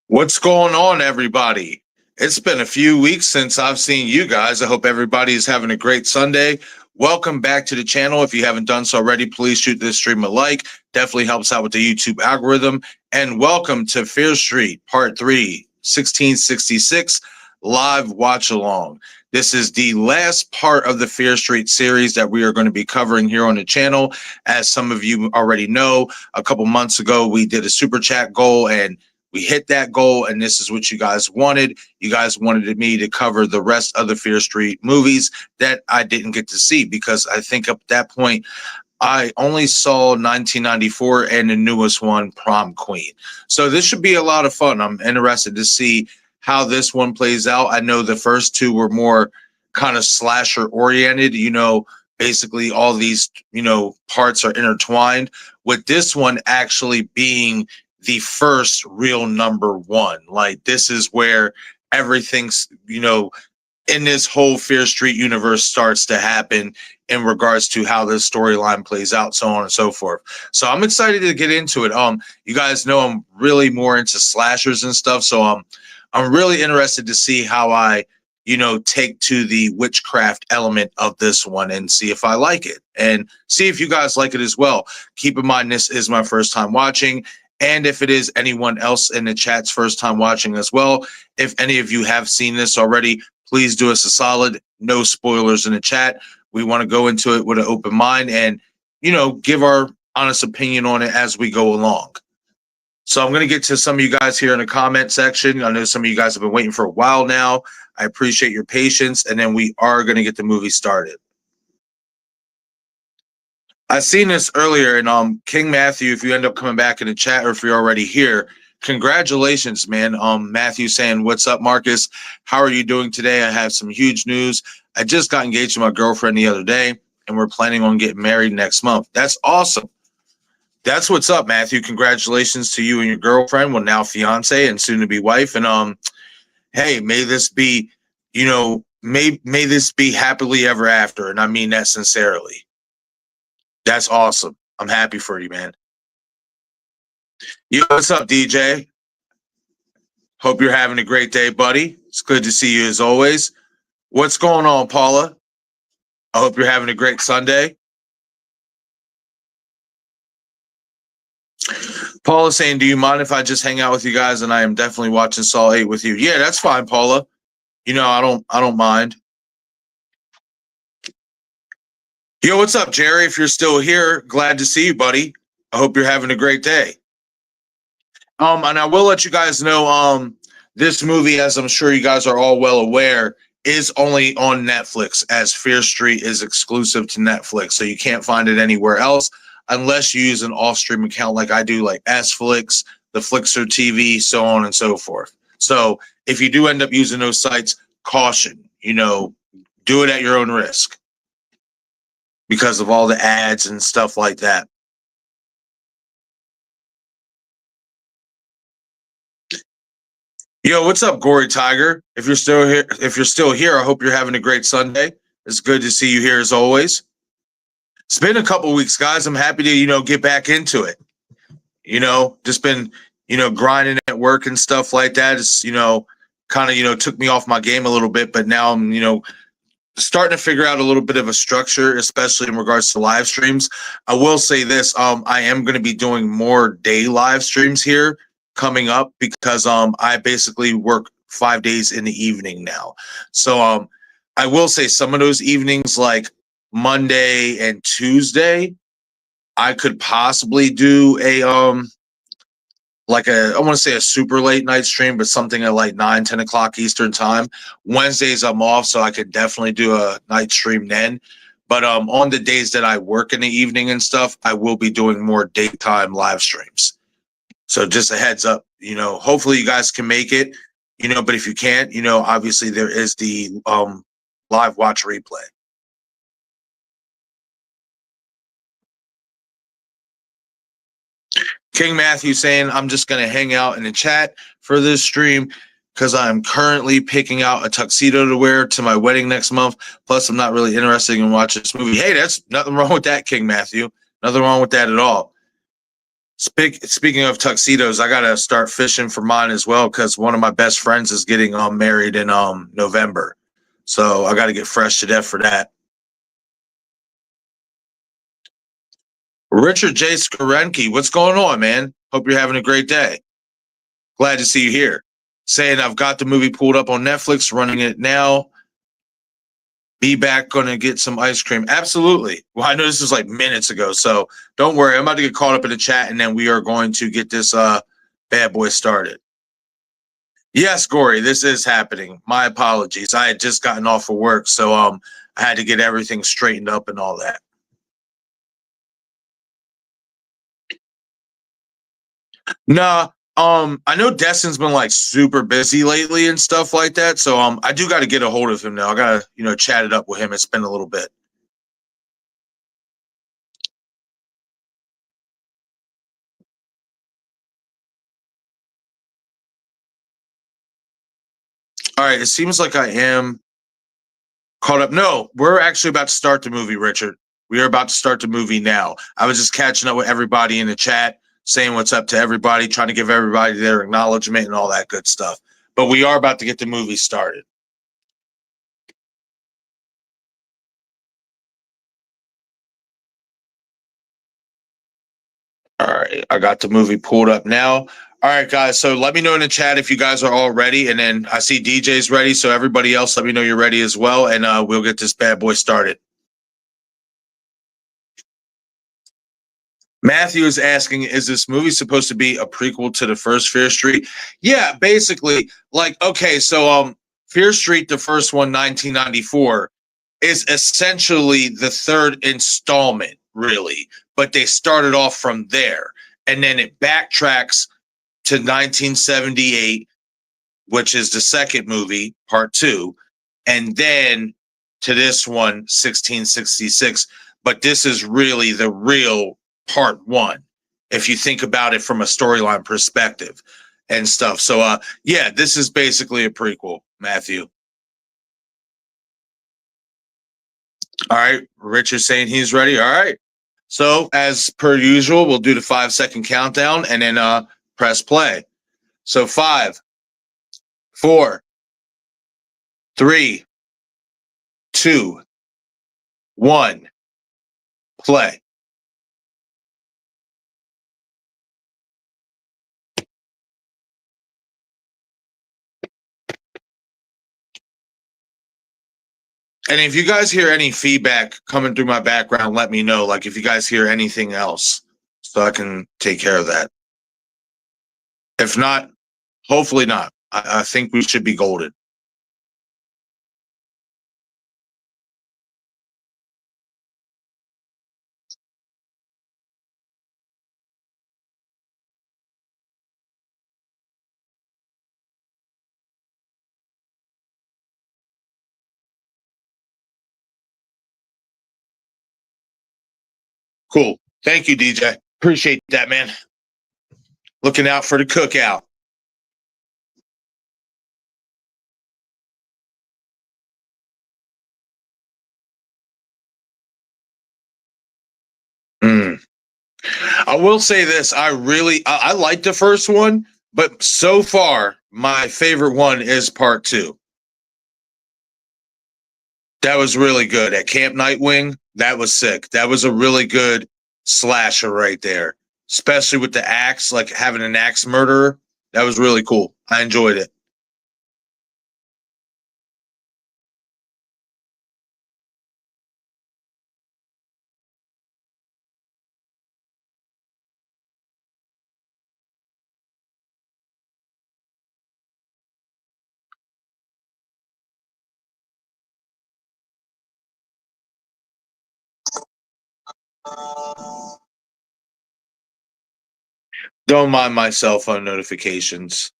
What's going on, everybody? It's been a few weeks since I've seen you guys. I hope everybody is having a great Sunday. Welcome back to the channel. If you haven't done so already, please shoot this stream a like. Definitely helps out with the YouTube algorithm. And welcome to Fear Street, Part 3, 1666, live watch along. This is the last part of the Fear Street series that we are going to be covering here on the channel. As some of you already know, a couple months ago, we did a super chat goal and we hit that goal, and this is what you guys wanted. You guys wanted me to cover the rest of the Fear Street movies that I didn't get to see because I think at that point, I only saw 1994 and the newest one, Prom Queen. So this should be a lot of fun. I'm interested to see how this one plays out. I know the first two were more kind of slasher oriented, basically all these, parts are intertwined, with this one actually being the first real number one. Like, this is where everything's, in this whole Fear Street universe starts to happen in regards to how this storyline plays out, so on and so forth. So I'm excited to get into it. You guys know I'm really more into slashers and stuff, so I'm really interested to see how I, take to the witchcraft element of this one and see if I like it and see if you guys like it as well. Keep in mind, this is my first time watching. And if it is anyone else in the chat's first time watching as well, if any of you have seen this already, please do us a solid. No spoilers in the chat. We want to go into it with an open mind and, give our honest opinion on it as we go along. So I'm going to get to some of you guys here in the comment section. I know some of you guys have been waiting for a while now. I appreciate your patience. And then we are going to get the movie started. I seen this earlier, and King Matthew, if you end up coming back in the chat or if you're already here, congratulations, man. Matthew saying, "What's up, Marcus? How are you doing today? I have some huge news. I just got engaged to my girlfriend the other day, and we're planning on getting married next month." That's awesome. That's what's up, Matthew. Congratulations to you and your girlfriend, well, now fiance and soon to be wife. And hey, may this be, may this be happily ever after. And I mean that sincerely. That's awesome. I'm happy for you, man. Yo, what's up, DJ? Hope you're having a great day, buddy. It's good to see you as always. What's going on, Paula? I hope you're having a great Sunday. Paula saying, "Do you mind if I just hang out with you guys?" And I am definitely watching Saw 8 with you. Yeah, that's fine, Paula. I don't mind. Yo, what's up, Jerry? If you're still here, glad to see you, buddy. I hope you're having a great day. And I will let you guys know, this movie, as I'm sure you guys are all well aware, is only on Netflix, as Fear Street is exclusive to Netflix. So you can't find it anywhere else unless you use an off-stream account like I do, like SFlix, the Flixer TV, so on and so forth. So if you do end up using those sites, caution, do it at your own risk because of all the ads and stuff like that. Yo, what's up, Gory Tiger? If you're still here, I hope you're having a great Sunday. It's good to see you here as always. It's been a couple weeks, guys. I'm happy to, get back into it. Just been, grinding at work and stuff like that. It's, kind of, took me off my game a little bit, but now I'm, starting to figure out a little bit of a structure, especially in regards to live streams. I will say this, I am going to be doing more day live streams here coming up because I basically work 5 days in the evening now. So I will say some of those evenings, like Monday and Tuesday, I could possibly do a I want to say a super late night stream, but something at like 9-10 o'clock Eastern time. Wednesdays I'm off, so I could definitely do a night stream then. But on the days that I work in the evening and stuff, I will be doing more daytime live streams. So just a heads up, hopefully you guys can make it, but if you can't, obviously there is the live watch replay. King Matthew saying, "I'm just going to hang out in the chat for this stream because I'm currently picking out a tuxedo to wear to my wedding next month. Plus, I'm not really interested in watching this movie." Hey, that's nothing wrong with that, King Matthew. Nothing wrong with that at all. Speaking of tuxedos, I gotta start fishing for mine as well because one of my best friends is getting married in November, so I got to get fresh to death for that. Richard J. Skarenki, what's going on, man? Hope you're having a great day. Glad to see you here. Saying I've got the movie pulled up on Netflix, running it now. Be back, gonna get some ice cream. Absolutely. Well, I know this is like minutes ago, so don't worry. I'm about to get caught up in the chat, and then we are going to get this bad boy started. Yes, Gory, this is happening. My apologies. I had just gotten off of work, so I had to get everything straightened up and all that. Nah, I know Destin's been like super busy lately and stuff like that. So I do got to get a hold of him now. I gotta, chat it up with him. It's been a little bit. All right, it seems like I am caught up. No, we're actually about to start the movie, Richard. We are about to start the movie now. I was just catching up with everybody in the chat, saying what's up to everybody, trying to give everybody their acknowledgement and all that good stuff. But we are about to get the movie started. All right, I got the movie pulled up now. All right, guys. So let me know in the chat if you guys are all ready. And then I see DJ's ready. So everybody else, let me know you're ready as well. And we'll get this bad boy started. Matthew is asking, is this movie supposed to be a prequel to the first Fear Street? Yeah, basically. Like, okay, so Fear Street, the first one, 1994, is essentially the third installment, really. But they started off from there. And then it backtracks to 1978, which is the second movie, part two, and then to this one, 1666. But this is really the real part one, if you think about it from a storyline perspective and stuff. So, yeah, this is basically a prequel, Matthew. All right, Richard's saying he's ready. All right. So, as per usual, we'll do the 5-second countdown and then press play. So 5, 4, 3, 2, 1, play. And if you guys hear any feedback coming through my background, let me know. Like if you guys hear anything else, so I can take care of that. If not, hopefully not. I think we should be golden. Cool. Thank you, DJ. Appreciate that, man. Looking out for the cookout. I will say this. I like the first one, but so far, my favorite one is part two. That was really good. At Camp Nightwing, that was sick. That was a really good slasher right there, especially with the axe, like having an axe murderer. That was really cool. I enjoyed it. Don't mind my cell phone notifications.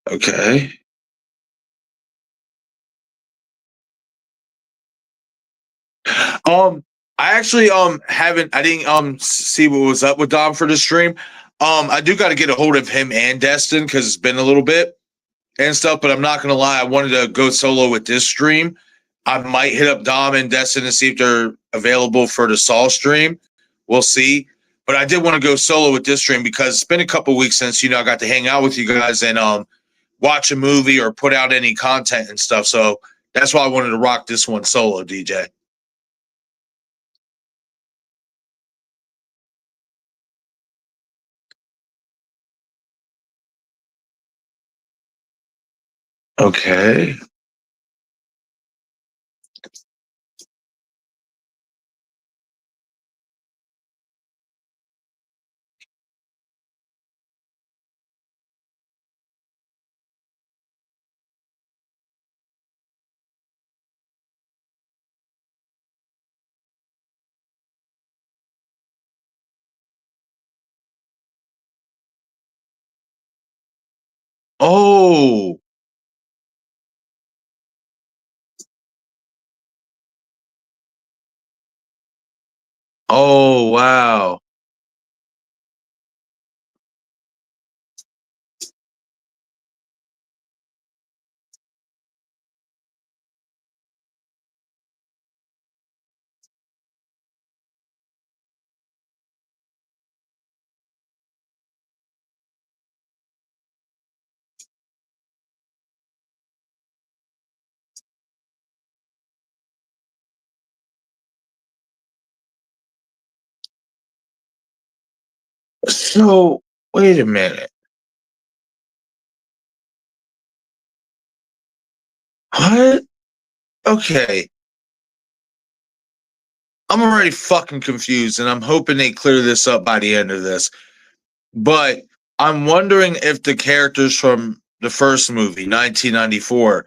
Okay. I actually I didn't see what was up with Dom for the stream. I do got to get a hold of him and Destin because it's been a little bit. and stuff, but I'm not gonna lie, I wanted to go solo with this stream. I might hit up Dom and Destin to see if they're available for the Saul stream. We'll see. But I did want to go solo with this stream because it's been a couple weeks since I got to hang out with you guys and watch a movie or put out any content and stuff. So that's why I wanted to rock this one solo, DJ. Okay. Oh. Oh, wow. So, wait a minute. What? Okay. I'm already fucking confused, and I'm hoping they clear this up by the end of this. But I'm wondering if the characters from the first movie, 1994,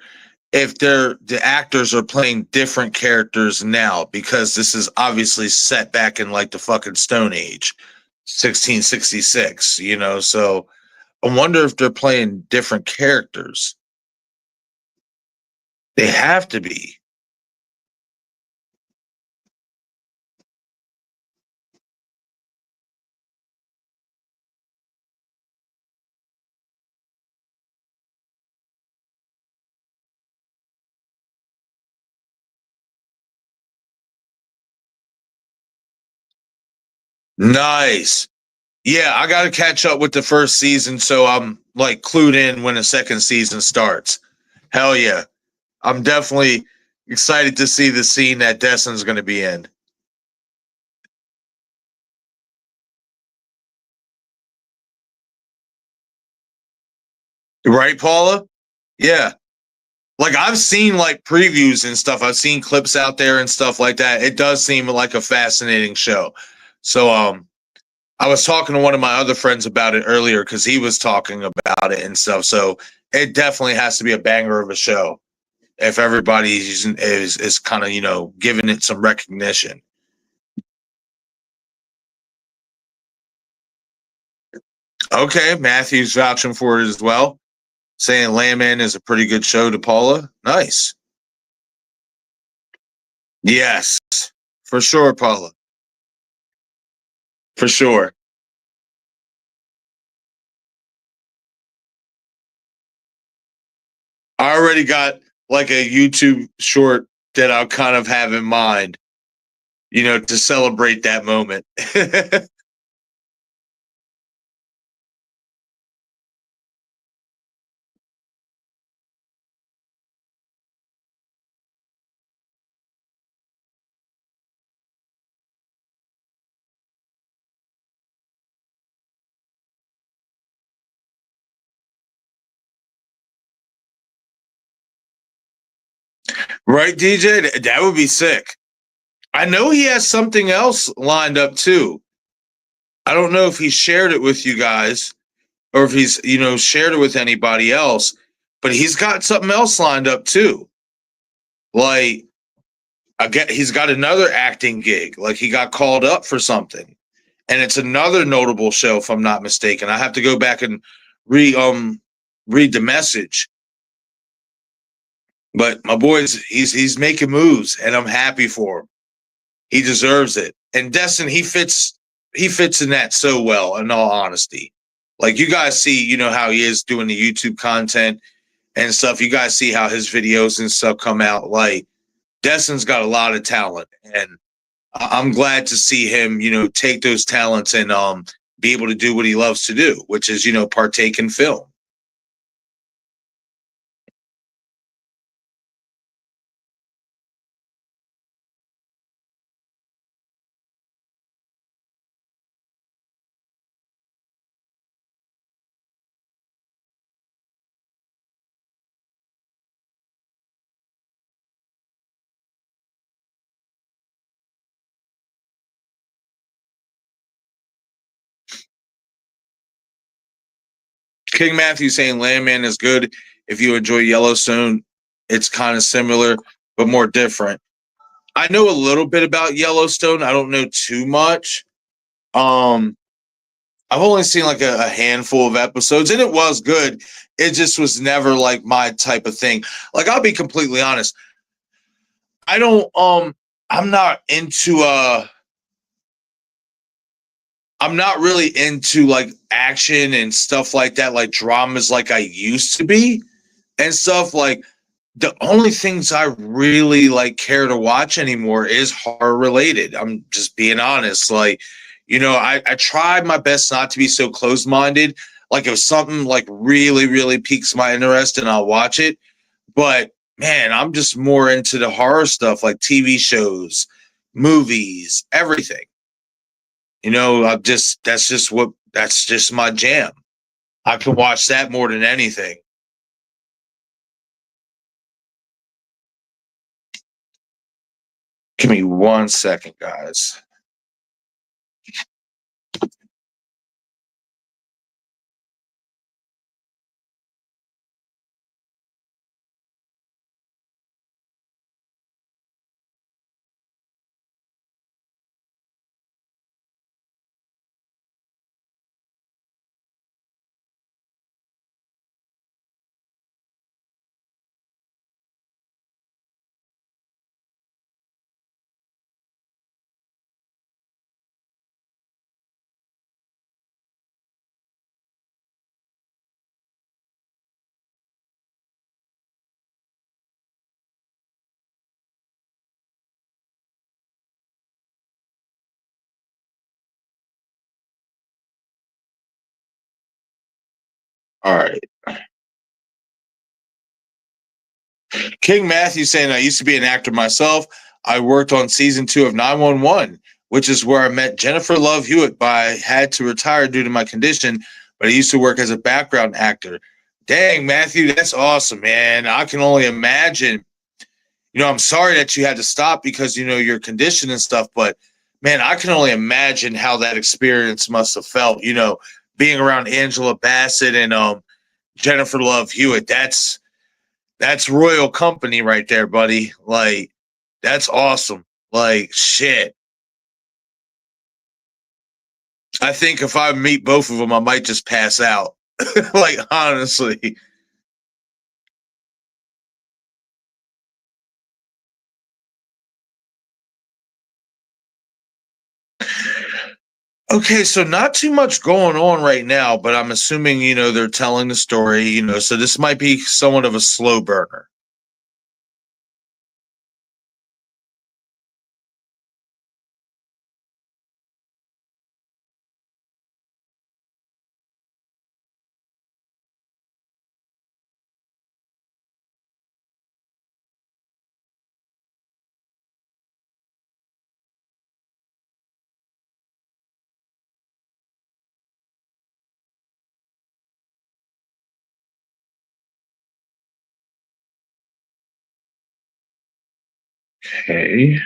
if the actors are playing different characters now, because this is obviously set back in like the fucking Stone Age, 1666, so I wonder if they're playing different characters. They have to be. Nice. Yeah, I got to catch up with the first season so I'm like clued in when the second season starts. Hell yeah. I'm definitely excited to see the scene that Destin's going to be in. Right, Paula? Yeah. Like I've seen like previews and stuff. I've seen clips out there and stuff like that. It does seem like a fascinating show. So I was talking to one of my other friends about it earlier cuz he was talking about it and stuff. So it definitely has to be a banger of a show if everybody's using is kind of, giving it some recognition. Okay, Matthew's vouching for it as well, saying Landman is a pretty good show to Paula. Nice. Yes, for sure, Paula. For sure. I already got like a YouTube short that I'll kind of have in mind, to celebrate that moment. Right, DJ? That would be sick. I know he has something else lined up too. I don't know if he shared it with you guys or if he's, shared it with anybody else, but he's got something else lined up too. Like, he's got another acting gig. Like, he got called up for something, and it's another notable show, if I'm not mistaken. I have to go back and read the message. But my boy's he's making moves, and I'm happy for him. He deserves it. And Destin, he fits in that so well, in all honesty. Like you guys see, how he is doing the YouTube content. and stuff. You guys see how his videos and stuff come out. Like Destin's got a lot of talent, and I'm glad to see him, take those talents and be able to do what he loves to do, which is, partake in film. King Matthew saying Landman is good. If you enjoy Yellowstone, it's kind of similar, but more different. I know a little bit about Yellowstone. I don't know too much. Um, I've only seen like a handful of episodes, and it was good. It just was never like my type of thing. Like I'll be completely honest. I don't I'm not into I'm not really into like action and stuff like that, like dramas like I used to be and stuff. Like the only things I really like care to watch anymore is horror related. I'm just being honest. Like, I try my best not to be so closed minded. Like if something like really, really piques my interest and I'll watch it. But man, I'm just more into the horror stuff like TV shows, movies, everything. That's just my jam. I can watch that more than anything. Give me 1 second, guys. All right. King Matthew saying I used to be an actor myself. I worked on season 2 of 911, which is where I met Jennifer Love Hewitt, but I had to retire due to my condition, but I used to work as a background actor. Dang, Matthew, that's awesome, man. I can only imagine. I'm sorry that you had to stop because, your condition and stuff, but man, I can only imagine how that experience must have felt, being around Angela Bassett and Jennifer Love Hewitt. That's royal company right there, buddy. Like, that's awesome. Like, shit. I think if I meet both of them, I might just pass out. Like, honestly. Okay, so not too much going on right now, but I'm assuming, they're telling the story, so this might be somewhat of a slow burner. Okay.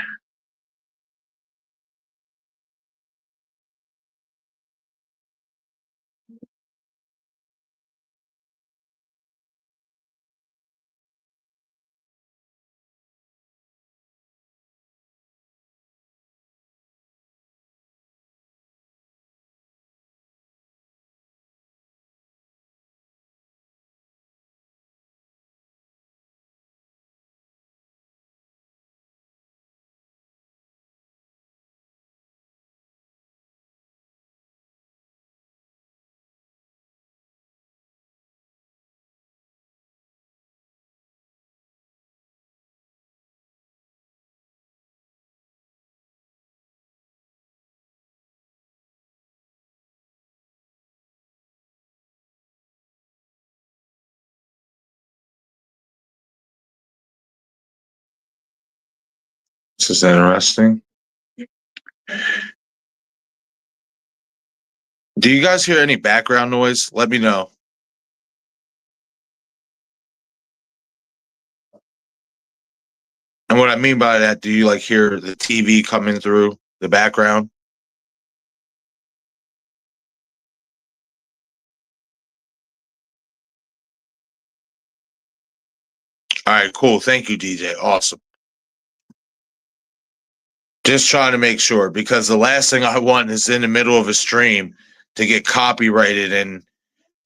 is interesting. Do you guys hear any background noise? Let me know. And what I mean by that, do you like hear the TV coming through the background? All right, cool. Thank you, DJ. Awesome. Just trying to make sure because the last thing I want is in the middle of a stream to get copyrighted and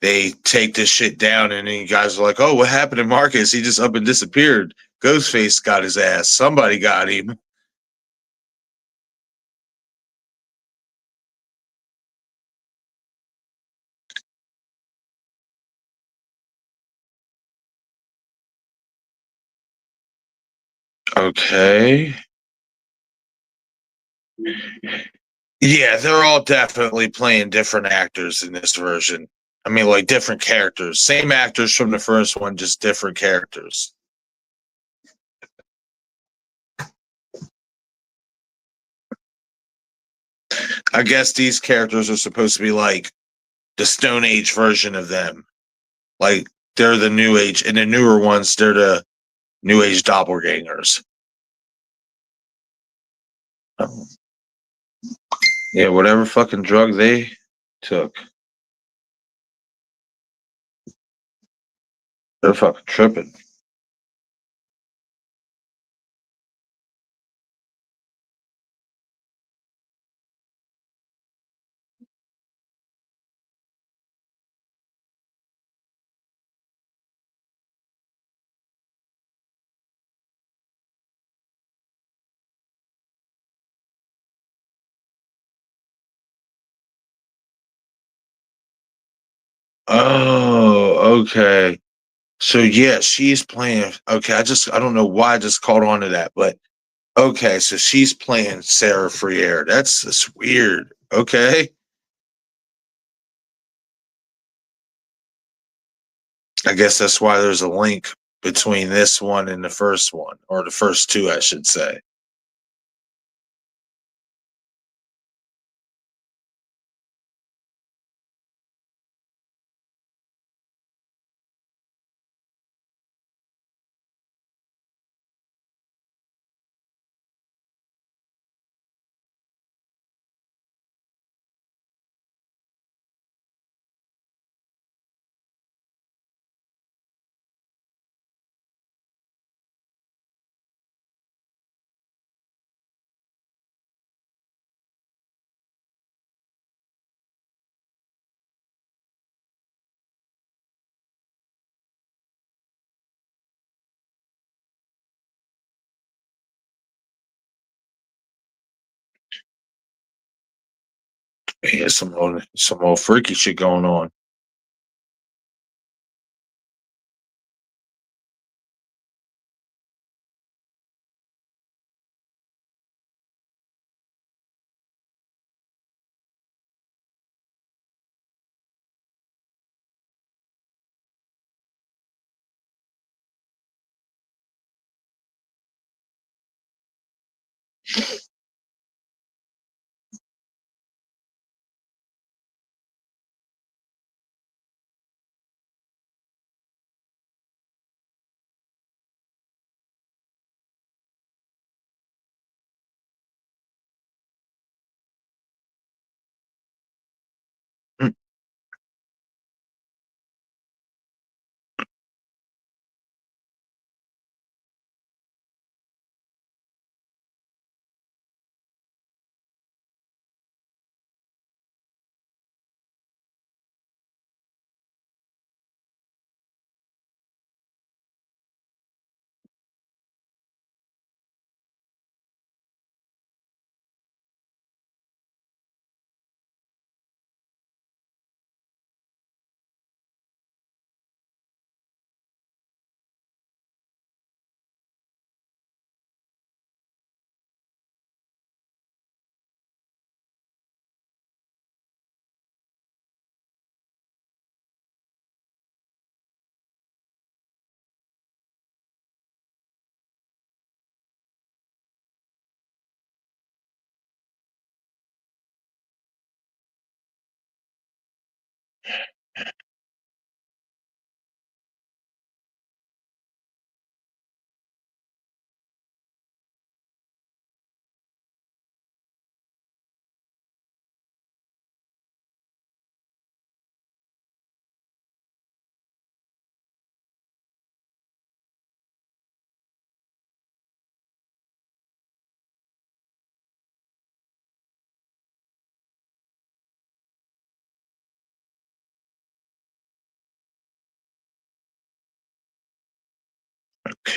they take this shit down and then you guys are like, oh, what happened to Marcus? He just up and disappeared. Ghostface got his ass. Somebody got him. Okay. Yeah, they're all definitely playing different actors in this version. I mean, like different characters. Same actors from the first one, just different characters. I guess these characters are supposed to be like the Stone Age version of them. Like they're the New Age, and the newer ones, they're the New Age doppelgangers. Oh. Yeah, whatever fucking drug they took, they're fucking tripping. Oh, okay. So yeah, she's playing. Okay, I don't know why I just caught on to that, but okay, so she's playing Sarah Friere. That's weird. Okay, I guess that's why there's a link between this one and the first one, or the first two, I should say. Yeah, some old freaky shit going on.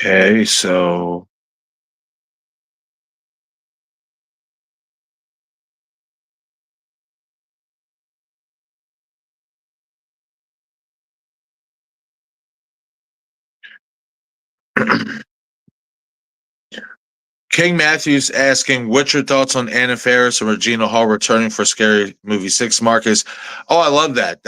Okay, so King Matthews asking, what's your thoughts on Anna Faris and Regina Hall returning for Scary Movie 6, Marcus? Oh, I love that.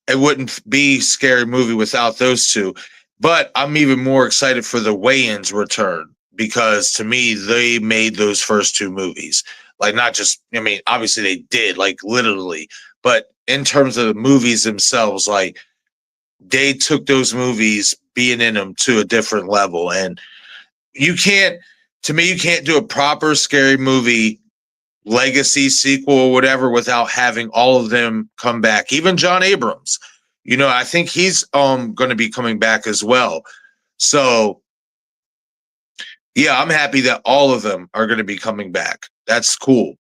It wouldn't be Scary Movie without those two. But I'm even more excited for the Wayans return because to me, they made those first two movies. Like, not just, I mean, obviously they did, like, literally, but in terms of the movies themselves, like, they took those movies being in them to a different level. And you can't, to me, you can't do a proper Scary Movie legacy sequel or whatever without having all of them come back. Even John Abrams, I think he's going to be coming back as well. So yeah, I'm happy that all of them are going to be coming back. That's cool.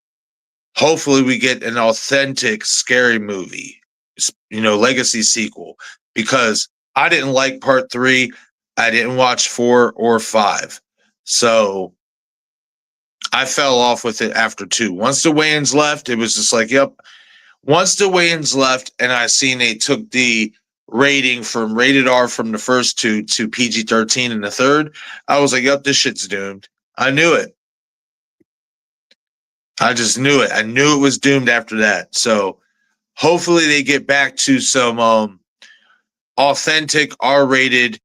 Hopefully we get an authentic Scary Movie, legacy sequel, because I didn't like part 3. I didn't watch 4 or 5. So I fell off with it after 2. Once the Wayans left, it was just like, yep. Once the Wayans left and I seen they took the rating from rated R from the first 2 to PG-13 in the third, I was like, yep, this shit's doomed. I knew it. I just knew it. I knew it was doomed after that. So hopefully they get back to some authentic R-rated,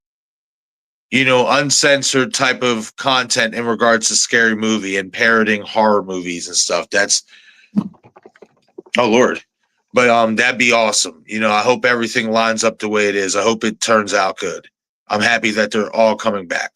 uncensored type of content in regards to Scary Movie and parroting horror movies and stuff. That's, oh Lord. But that'd be awesome. I hope everything lines up the way it is. I hope it turns out good. I'm happy that they're all coming back.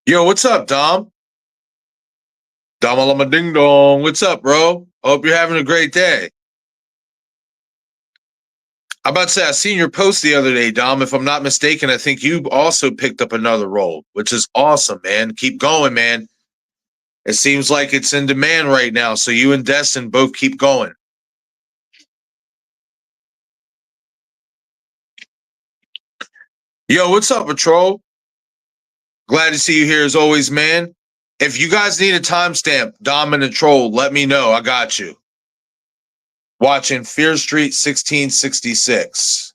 Yo, what's up, Dom? Dom ding dong. What's up, bro? Hope you're having a great day. I'm about to say, I seen your post the other day, Dom. If I'm not mistaken, I think you also picked up another role, which is awesome, man. Keep going, man. It seems like it's in demand right now. So you and Destin both keep going. Yo, what's up, Patrol? Glad to see you here as always, man. If you guys need a timestamp, Dom and the Troll, let me know. I got you. Watching Fear Street 1666.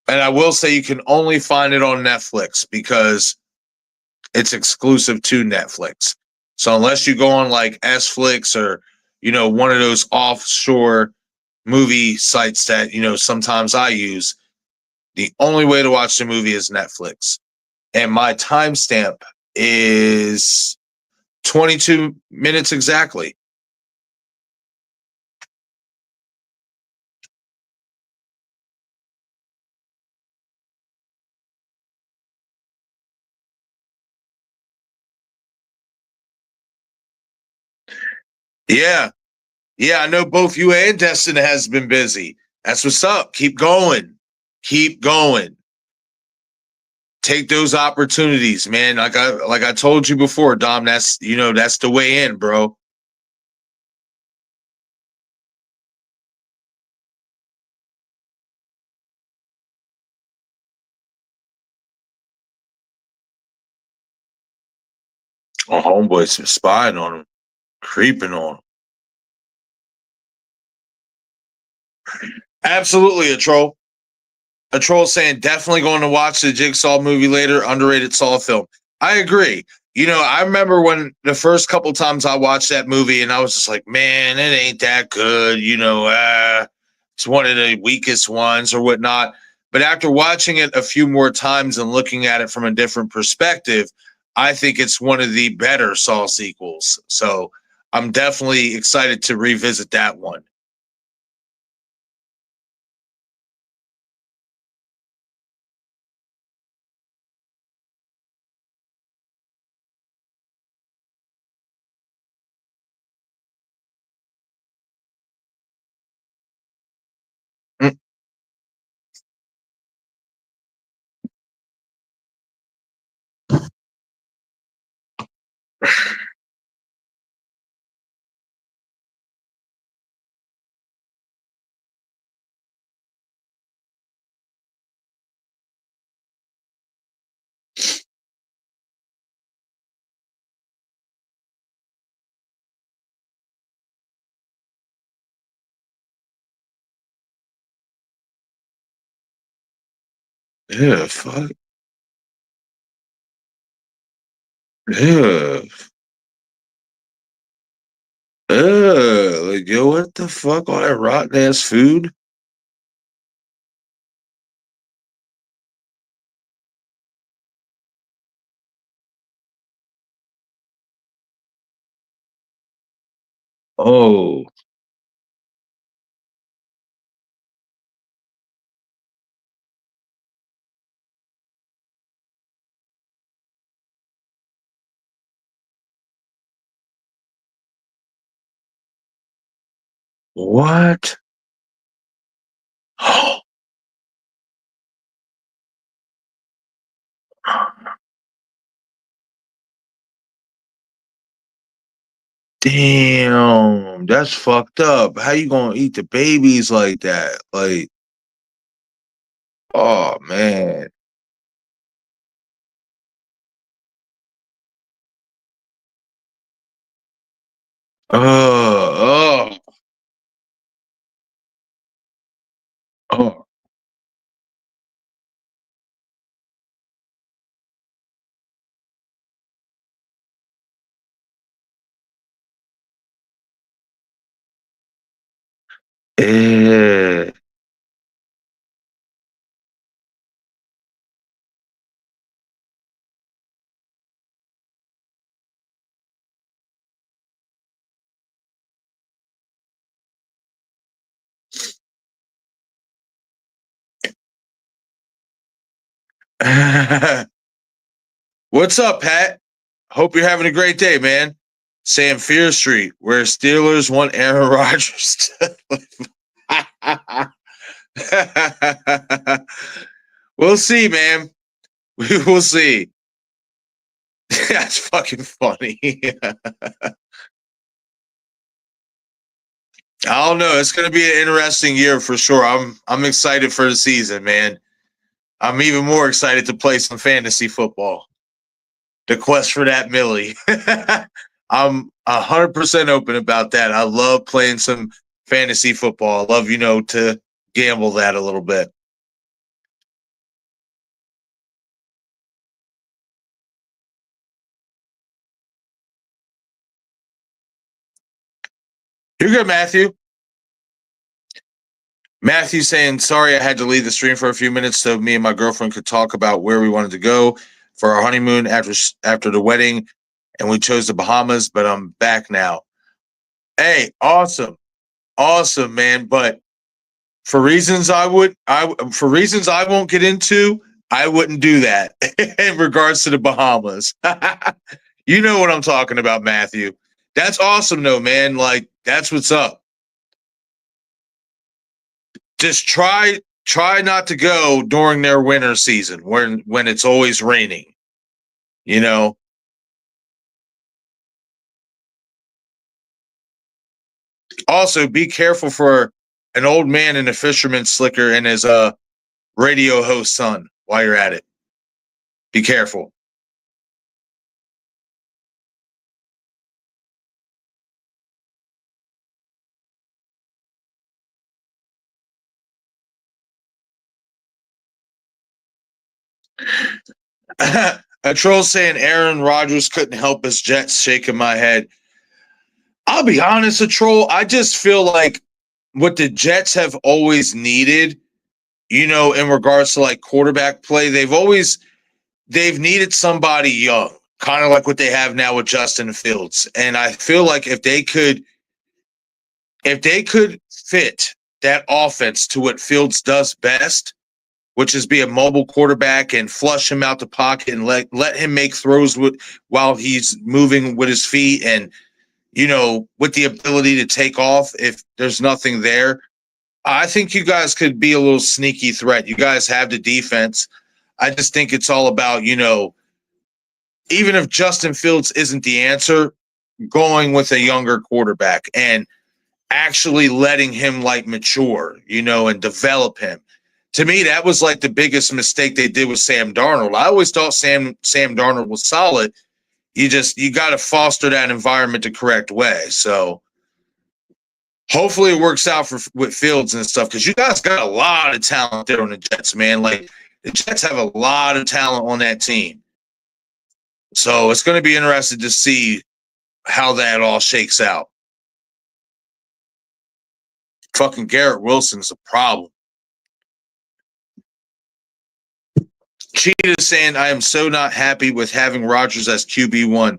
And I will say you can only find it on Netflix because it's exclusive to Netflix. So unless you go on like Sflix or, one of those offshore movie sites that, sometimes I use, the only way to watch the movie is Netflix. And my timestamp is 22 minutes exactly. Yeah. Yeah, I know both you and Destin has been busy. That's what's up. Keep going. Keep going. Take those opportunities, man. Like I told you before, Dom, that's the way in, bro. Oh, homeboy's spying on him, creeping on him. Absolutely a troll. A troll saying definitely going to watch the Jigsaw movie later, underrated Saw film. I agree. I remember when the first couple times I watched that movie and I was just like, man, it ain't that good. It's one of the weakest ones or whatnot. But after watching it a few more times and looking at it from a different perspective, I think it's one of the better Saw sequels. So I'm definitely excited to revisit that one. Mm. Yeah, fuck. Yeah. Like, yo, what the fuck? All that rotten ass food? Oh. What? Damn, that's fucked up. How you gonna eat the babies like that? Like, oh man. Oh, oh. Yeah. What's up, Pat? Hope you're having a great day, man. Sam Fear Street, where Steelers want Aaron Rodgers. We'll see, man. We will see. That's fucking funny. I don't know. It's going to be an interesting year for sure. I'm excited for the season, man. I'm even more excited to play some fantasy football. The quest for that Millie. I'm 100% open about that. I love playing some fantasy football. I love, to gamble that a little bit. You're good, Matthew. Matthew saying, sorry, I had to leave the stream for a few minutes so me and my girlfriend could talk about where we wanted to go for our honeymoon after the wedding, and we chose the Bahamas, but I'm back now. Hey, awesome. Awesome, man. But for reasons I won't get into, I wouldn't do that in regards to the Bahamas. You know what I'm talking about, Matthew. That's awesome though, man. Like that's what's up. Just try not to go during their winter season when it's always raining, you know. Also be careful for an old man in a fisherman's slicker and his radio host son while you're at it. Be careful. A troll saying Aaron Rodgers couldn't help his Jets, shaking my head. I'll be honest, a troll. I just feel like what the Jets have always needed in regards to like quarterback play, they've needed somebody young, kind of like what they have now with Justin Fields. And I feel like if they could fit that offense to what Fields does best, which is be a mobile quarterback and flush him out the pocket and let him make throws while he's moving with his feet and with the ability to take off if there's nothing there. I think you guys could be a little sneaky threat. You guys have the defense. I just think it's all about, even if Justin Fields isn't the answer, going with a younger quarterback and actually letting him like mature, and develop him. To me, that was like the biggest mistake they did with Sam Darnold. I always thought Sam Darnold was solid. You got to foster that environment the correct way. So hopefully it works out with Fields and stuff, because you guys got a lot of talent there on the Jets, man. Like the Jets have a lot of talent on that team. So it's going to be interesting to see how that all shakes out. Fucking Garrett Wilson's a problem. Cheetah saying, I am so not happy with having Rodgers as QB1.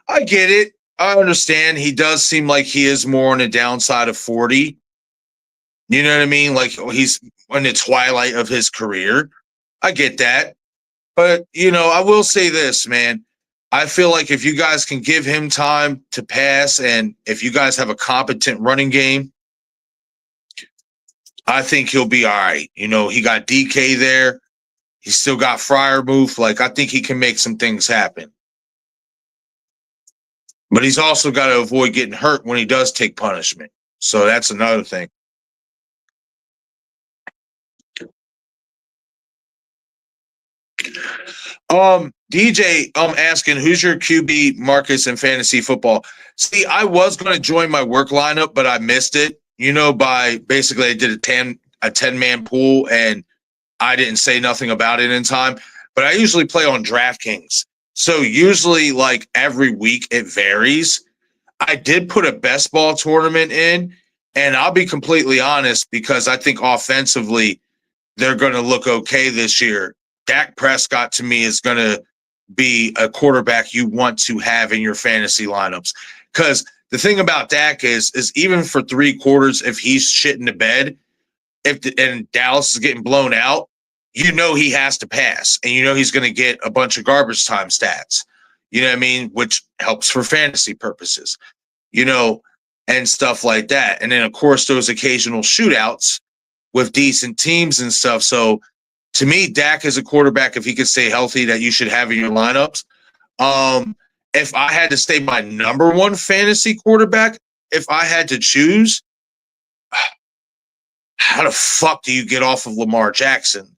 I get it. I understand. He does seem like he is more on the downside of 40. You know what I mean? Like he's in the twilight of his career. I get that. But, I will say this, man. I feel like if you guys can give him time to pass and if you guys have a competent running game, I think he'll be all right. He got DK there. He's still got Freiermuth. Like, I think he can make some things happen. But he's also got to avoid getting hurt when he does take punishment. So that's another thing. DJ, I'm asking, who's your QB, Marcus, in fantasy football? See, I was going to join my work lineup, but I missed it. By basically I did a 10-man pool, and I didn't say nothing about it in time. But I usually play on DraftKings. So usually, like every week, it varies. I did put a best ball tournament in, and I'll be completely honest, because I think offensively they're going to look okay this year. Dak Prescott, to me, is going to be a quarterback you want to have in your fantasy lineups. Because the thing about Dak is even for 3 quarters, if he's shitting the bed, and Dallas is getting blown out, he has to pass, and he's going to get a bunch of garbage time stats. You know what I mean? Which helps for fantasy purposes, and stuff like that. And then, of course, those occasional shootouts with decent teams and stuff. So, to me, Dak is a quarterback, if he could stay healthy, that you should have in your lineups. If I had to stay my number one fantasy quarterback, if I had to choose, how the fuck do you get off of Lamar Jackson?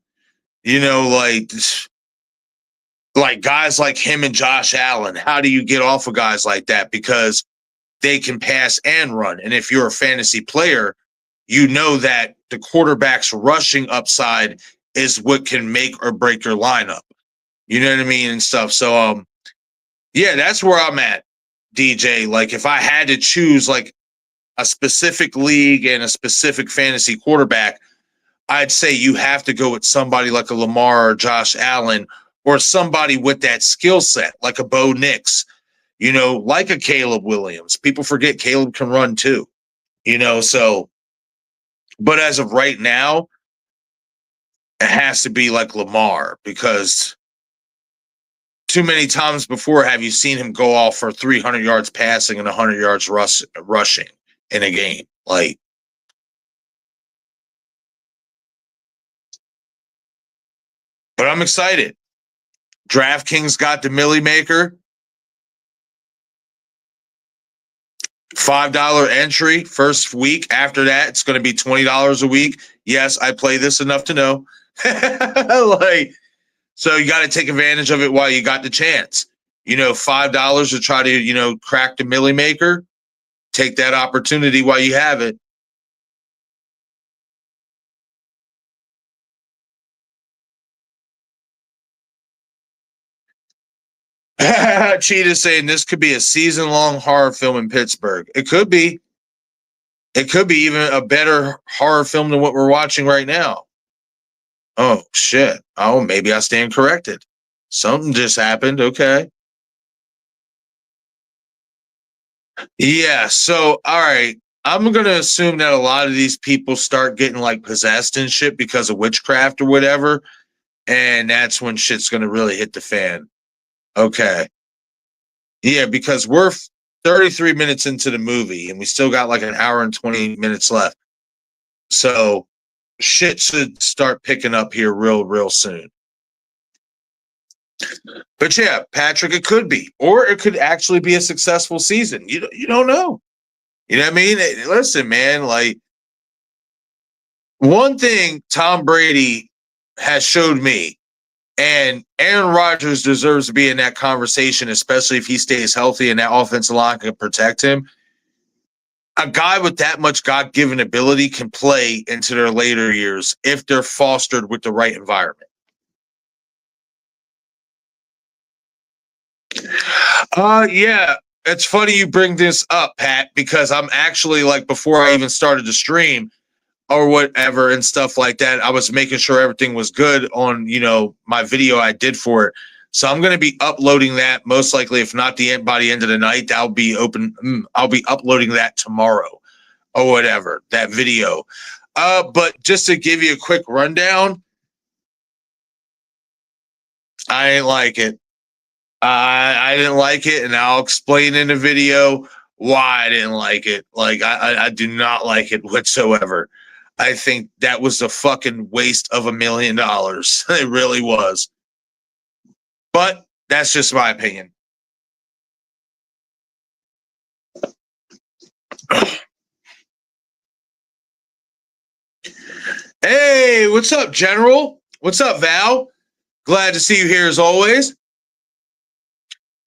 Like guys like him and Josh Allen, how do you get off of guys like that? Because they can pass and run. And if you're a fantasy player, that the quarterback's rushing upside is what can make or break your lineup. You know what I mean? And stuff. So, yeah, that's where I'm at, DJ. Like, if I had to choose, like, a specific league and a specific fantasy quarterback, I'd say you have to go with somebody like a Lamar or Josh Allen, or somebody with that skill set, like a Bo Nix, like a Caleb Williams. People forget Caleb can run too, so. But as of right now, it has to be like Lamar, because too many times before have you seen him go off for 300 yards passing and 100 yards rushing in a game. Like, but I'm excited. DraftKings got the Millie Maker. $5 entry first week. After that, it's going to be $20 a week. Yes, I play this enough to know. So you got to take advantage of it while you got the chance. $5 to try to, crack the Millie Maker. Take that opportunity while you have it. Cheetah saying this could be a season-long horror film in Pittsburgh. It could be. It could be even a better horror film than what we're watching right now. Oh, shit. Oh, maybe I stand corrected. Something just happened. Okay. Yeah. So, all right. I'm going to assume that a lot of these people start getting like possessed and shit because of witchcraft or whatever. And that's when shit's going to really hit the fan. Okay. Yeah. Because we're 33 minutes into the movie and we still got like an hour and 20 minutes left. So shit should start picking up here real soon. But yeah, Patrick, it could be, or it could actually be a successful season. You don't know. You know what I mean? Listen, man. Like one thing Tom Brady has showed me, and Aaron Rodgers deserves to be in that conversation, especially if he stays healthy and that offensive line can protect him. A guy with that much God-given ability can play into their later years if they're fostered with the right environment. Yeah, it's funny you bring this up, Pat, because I'm actually like before I even started the stream or whatever and stuff like that, I was making sure everything was good on, my video I did for it. So I'm going to be uploading that most likely, if not by the end of the night. I'll be uploading that tomorrow or whatever, that video. But just to give you a quick rundown, I didn't like it. I didn't like it, and I'll explain in the video why I didn't like it. Like I do not like it whatsoever. I think that was a fucking waste of $1 million. It really was. But that's just my opinion. Hey, what's up, General? What's up, Val? Glad to see you here as always.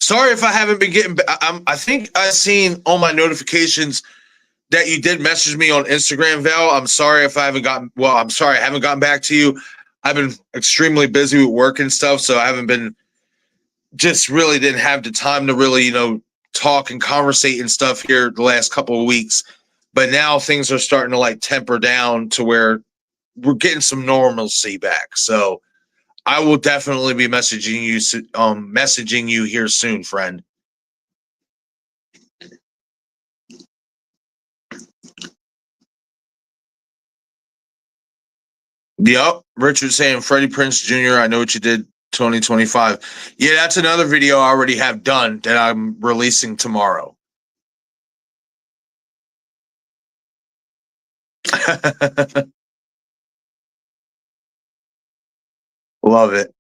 Sorry if I haven't been getting. I think I seen all my notifications that you did message me on Instagram, Val. I'm sorry if I haven't gotten. Well, I'm sorry I haven't gotten back to you. I've been extremely busy with work and stuff, so I haven't been. Just really didn't have the time to really, talk and conversate and stuff here the last couple of weeks. But now things are starting to like temper down to where we're getting some normalcy back. So I will definitely be messaging you here soon, friend. Yep. Richard saying Freddie Prinze Jr., I know what you did 2025. Yeah, that's another video I already have done that I'm releasing tomorrow. Love it.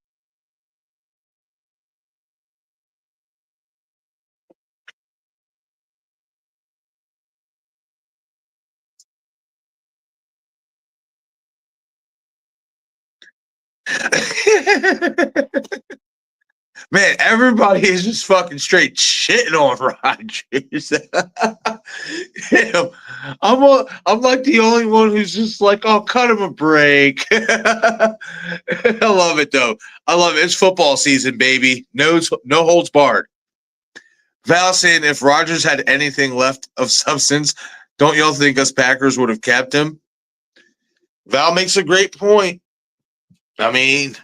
Man, everybody is just fucking straight shitting on Rodgers. Damn, I'm like the only one who's just like, oh, cut him a break. I love it though. I love it. It's football season, baby. No holds barred. Val saying if Rodgers had anything left of substance, don't y'all think us Packers would have kept him? Val makes a great point. I mean,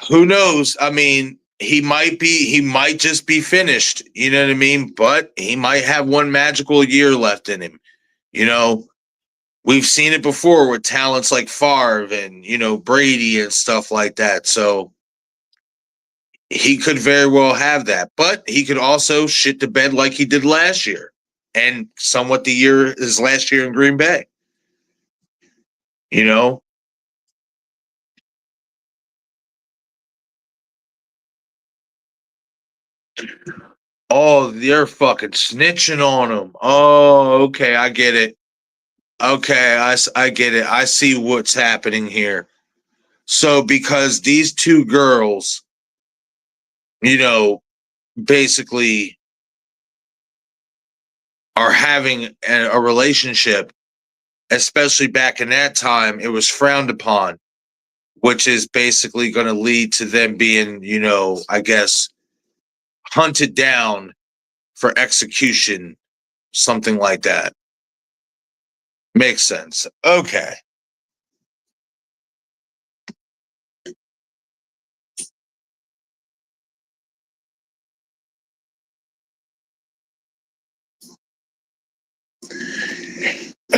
who knows? I mean, he might just be finished. You know what I mean? But he might have one magical year left in him. You know, we've seen it before with talents like Favre and, Brady and stuff like that. So he could very well have that. But he could also shit the bed like he did last year and somewhat his last year in Green Bay. You know, oh, they're fucking snitching on him. Oh, okay, I get it. Okay, I get it. I see what's happening here. So, because these two girls, you know, basically are having a relationship, especially back in that time, it was frowned upon, which is basically going to lead to them being, I guess, hunted down for execution, something like that. Makes sense. Okay.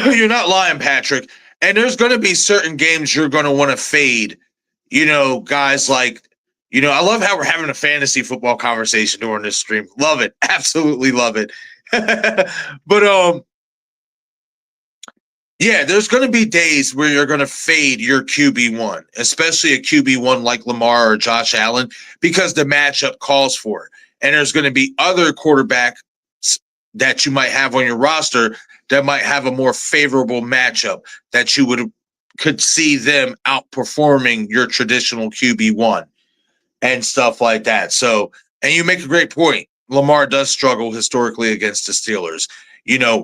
You're not lying, Patrick. And there's going to be certain games you're going to want to fade. Guys like, I love how we're having a fantasy football conversation during this stream. Love it. Absolutely love it. But yeah, there's going to be days where you're going to fade your QB1, especially a QB1 like Lamar or Josh Allen, because the matchup calls for it. And there's going to be other quarterbacks that you might have on your roster that might have a more favorable matchup that you could see them outperforming your traditional QB1 and stuff like that. So, and you make a great point. Lamar does struggle historically against the Steelers.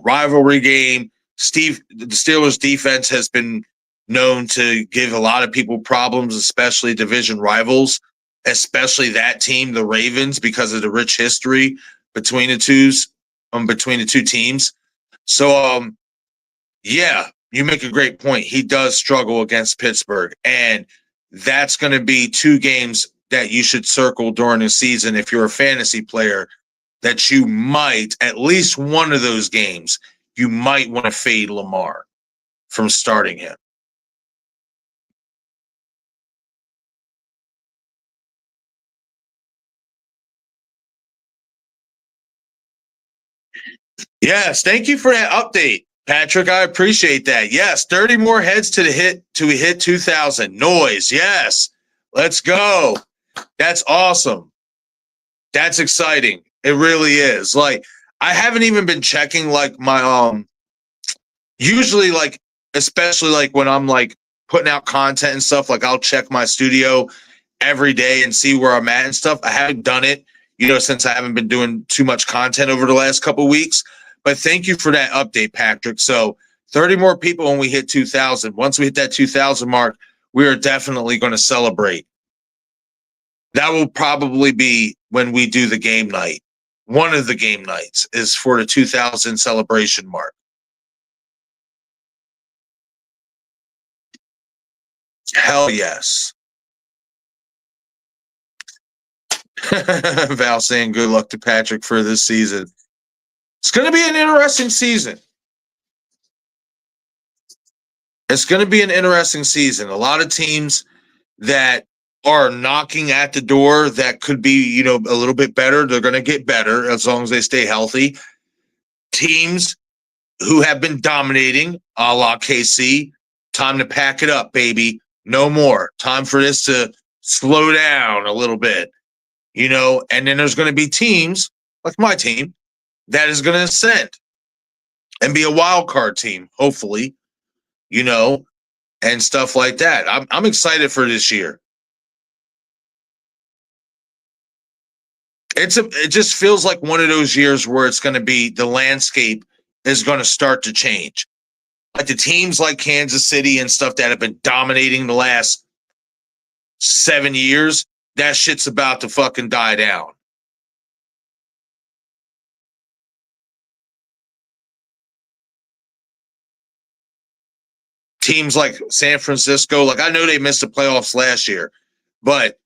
Rivalry game. The Steelers defense has been known to give a lot of people problems, especially division rivals, especially that team, the Ravens, because of the rich history between the two teams. So, yeah, you make a great point. He does struggle against Pittsburgh, and that's going to be two games that you should circle during the season if you're a fantasy player, that you might, at least one of those games, you might want to fade Lamar from starting him. Yes, thank you for that update, Patrick. I appreciate that. Yes, 30 more heads to hit 2,000. Noise. Yes. Let's go. That's awesome. That's exciting. It really is. Like, I haven't even been checking like my usually, like, especially like when I'm like putting out content and stuff, like I'll check my studio every day and see where I'm at and stuff. I haven't done it, since I haven't been doing too much content over the last couple of weeks. But thank you for that update, Patrick. So 30 more people when we hit 2,000. Once we hit that 2,000 mark, we are definitely going to celebrate. That will probably be when we do the game night. One of the game nights is for the 2,000 celebration mark. Hell yes. Val saying good luck to Patrick for this season. It's going to be an interesting season. It's going to be an interesting season. A lot of teams that are knocking at the door that could be, a little bit better. They're going to get better as long as they stay healthy. Teams who have been dominating, a la KC, time to pack it up, baby. No more. Time for this to slow down a little bit, and then there's going to be teams like my team that is going to ascend and be a wild card team, hopefully, and stuff like that. I'm excited for this year. It just feels like one of those years where it's going to be, the landscape is going to start to change. Like the teams like Kansas City and stuff that have been dominating the last 7 years, that shit's about to fucking die down. Teams like San Francisco, like I know they missed the playoffs last year, but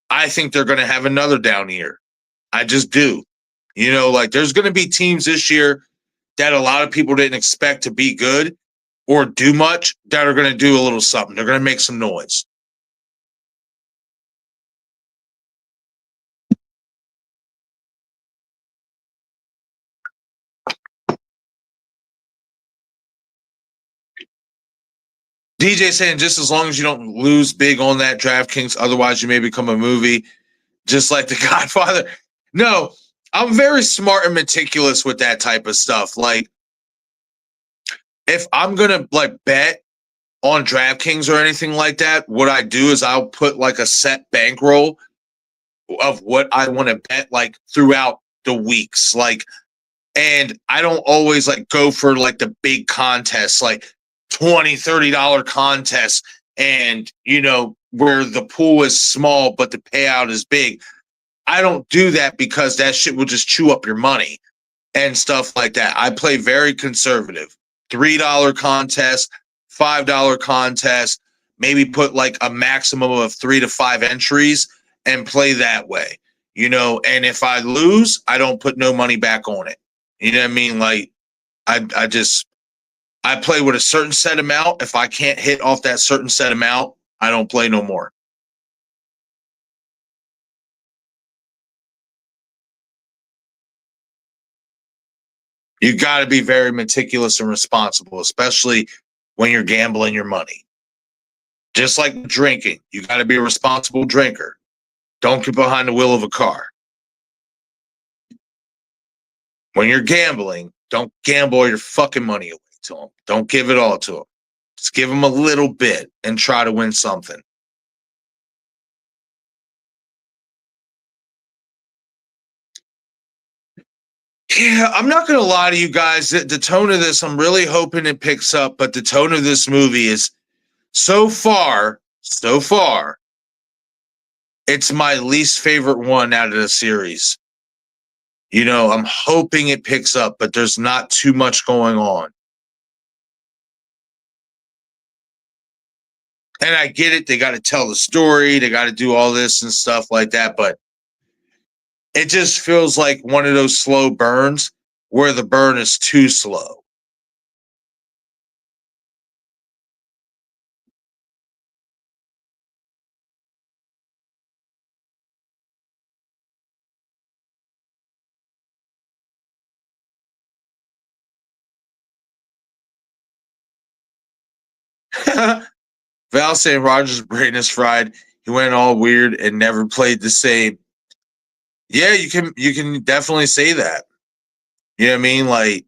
I think they're going to have another down year. I just do. Like there's going to be teams this year that a lot of people didn't expect to be good or do much that are going to do a little something. They're going to make some noise. DJ saying just as long as you don't lose big on that DraftKings, otherwise you may become a movie just like The Godfather. No, I'm very smart and meticulous with that type of stuff. Like, if I'm going to like bet on DraftKings or anything like that, what I do is I'll put like a set bankroll of what I want to bet like throughout the weeks. Like, and I don't always like go for like the big contests, like $20, $30 contests, and where the pool is small but the payout is big. I don't do that because that shit will just chew up your money and stuff like that. I play very conservative. $3 contest, $5 contest, maybe put like a maximum of 3 to 5 entries and play that way. And if I lose, I don't put no money back on it. You know what I mean? Like I just I play with a certain set amount. If I can't hit off that certain set amount, I don't play no more. You got to be very meticulous and responsible, especially when you're gambling your money. Just like drinking, you got to be a responsible drinker. Don't get behind the wheel of a car. When you're gambling, don't gamble all your fucking money away to them. Don't give it all to them. Just give them a little bit and try to win something. Yeah, I'm not going to lie to you guys. The tone of this, I'm really hoping it picks up, but the tone of this movie is so far, it's my least favorite one out of the series. I'm hoping it picks up, but there's not too much going on. And I get it. They got to tell the story. They got to do all this and stuff like that. But it just feels like one of those slow burns where the burn is too slow. Val saying Rogers' brain is fried. He went all weird and never played the same. Yeah, you can definitely say that. You know what I mean? Like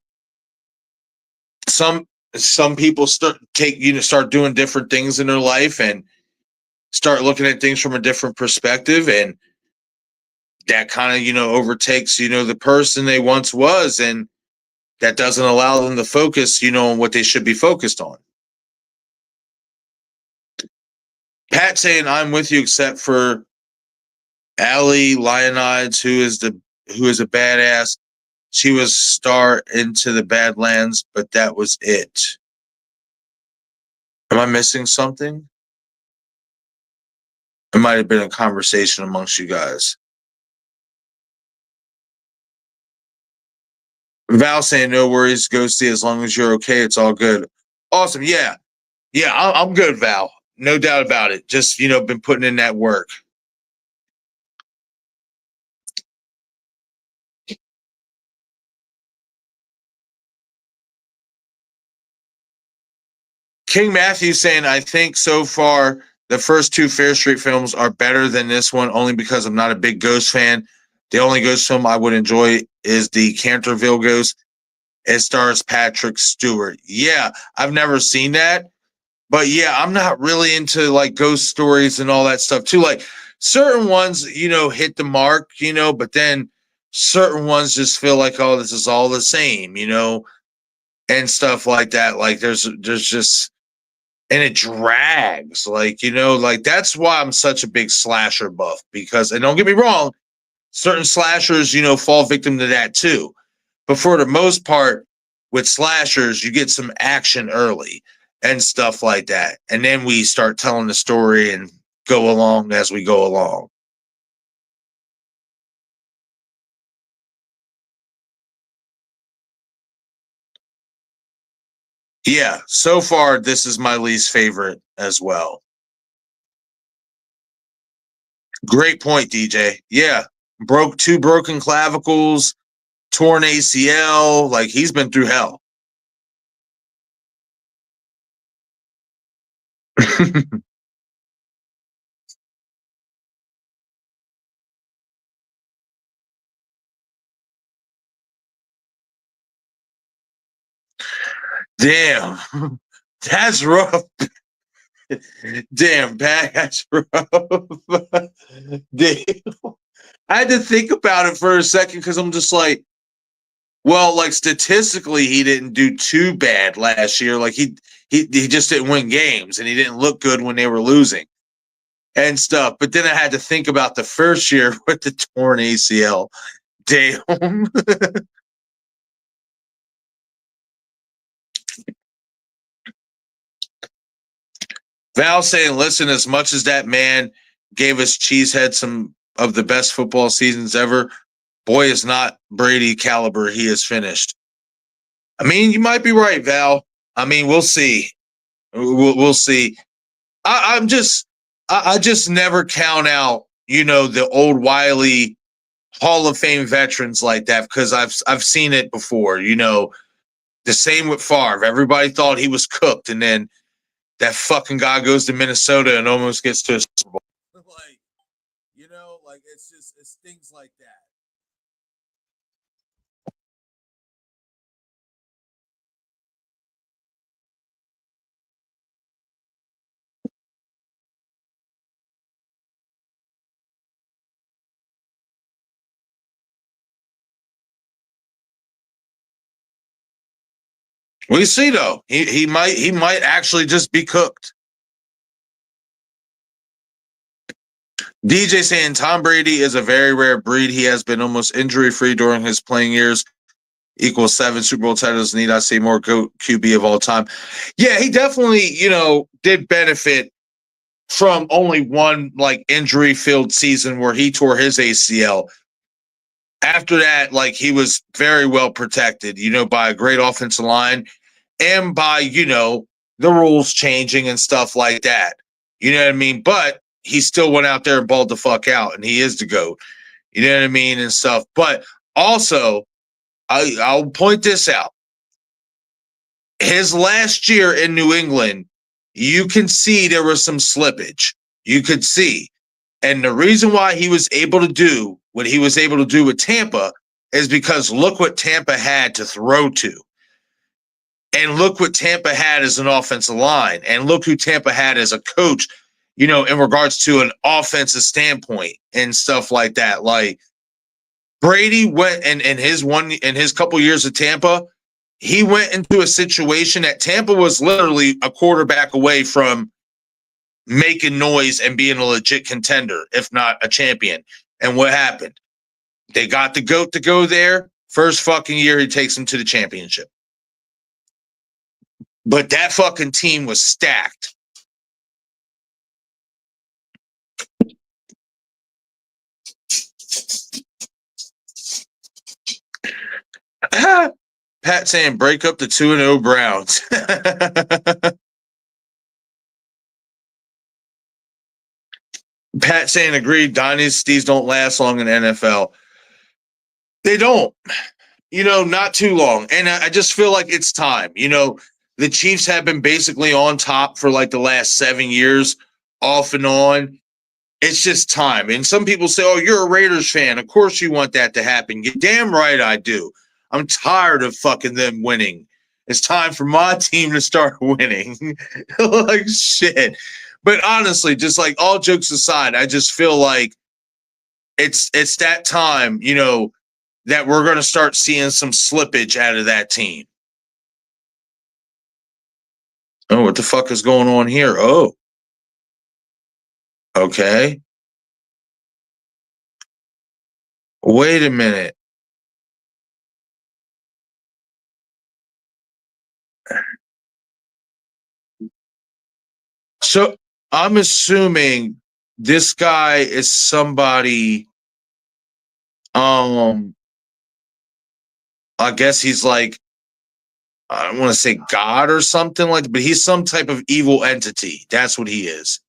some some people start doing different things in their life and start looking at things from a different perspective, and that kind of overtakes the person they once was, and that doesn't allow them to focus on what they should be focused on. Pat saying I'm with you except for Ali Leonides, who is a badass. She was star into the Badlands, but that was it. Am I missing something? It might have been a conversation amongst you guys. Val saying no worries, Ghosty, as long as you're okay, it's all good. Awesome. Yeah. Yeah, I'm good, Val. No doubt about it. Just, been putting in that work. King Matthew saying, I think so far the first two Fear Street films are better than this one only because I'm not a big Ghost fan. The only Ghost film I would enjoy is the Canterville Ghost. It stars Patrick Stewart. Yeah, I've never seen that. But yeah, I'm not really into like ghost stories and all that stuff too. Like certain ones, hit the mark, but then certain ones just feel like, oh, this is all the same, and stuff like that. Like there's just and it drags, like like that's why I'm such a big slasher buff, because, and don't get me wrong, certain slashers fall victim to that too, but for the most part with slashers you get some action early and stuff like that, and then we start telling the story and go along as we go along. Yeah, so far this is my least favorite as well. Great point, DJ. Yeah, broke two broken clavicles, torn ACL. Like he's been through hell. Damn, that's rough. Damn, that's rough. Damn. I had to think about it for a second because I'm just like, well, like statistically, he didn't do too bad last year. Like he just didn't win games, and he didn't look good when they were losing and stuff. But then I had to think about the first year with the torn ACL. Damn. Val saying, listen, as much as that man gave us Cheesehead some of the best football seasons ever, boy is not Brady caliber. He is finished. I mean, you might be right, Val. I mean, we'll see. We'll see. I just never count out, the old wily Hall of Fame veterans like that because I've seen it before. The same with Favre. Everybody thought he was cooked, and then that fucking guy goes to Minnesota and almost gets to a Super Bowl. Like, it's things like that. We see though, he might actually just be cooked. DJ saying Tom Brady is a very rare breed. He has been almost injury free during his playing years. Equals 7 Super Bowl titles. Need I say more GOAT QB of all time? Yeah, he definitely, did benefit from only one like injury filled season where he tore his ACL. After that, like he was very well protected, by a great offensive line and by, the rules changing and stuff like that. You know what I mean? But he still went out there and balled the fuck out, and he is the GOAT. You know what I mean? And stuff. But also, I'll point this out. His last year in New England, you can see there was some slippage. You could see. And the reason why he was able to do what he was able to do with Tampa is because look what Tampa had to throw to. And look what Tampa had as an offensive line. And look who Tampa had as a coach, in regards to an offensive standpoint and stuff like that. Like Brady went and in his couple years of Tampa, he went into a situation that Tampa was literally a quarterback away from making noise and being a legit contender, if not a champion. And what happened? They got the GOAT to go there. First fucking year, he takes them to the championship. But that fucking team was stacked. Pat saying break up the 2-0 Browns. Pat saying agreed. Dynasties don't last long in the NFL. They don't. Not too long. And I just feel like it's time. The Chiefs have been basically on top for like the last 7 years, off and on. It's just time. And some people say, oh, you're a Raiders fan. Of course you want that to happen. You're damn right I do. I'm tired of fucking them winning. It's time for my team to start winning. Like shit. But honestly, just like all jokes aside, I just feel like it's that time, that we're going to start seeing some slippage out of that team. Oh, what the fuck is going on here? Oh, okay. Wait a minute. So I'm assuming this guy is somebody, I guess he's like, I don't want to say God or something like that, but he's some type of evil entity. That's what he is.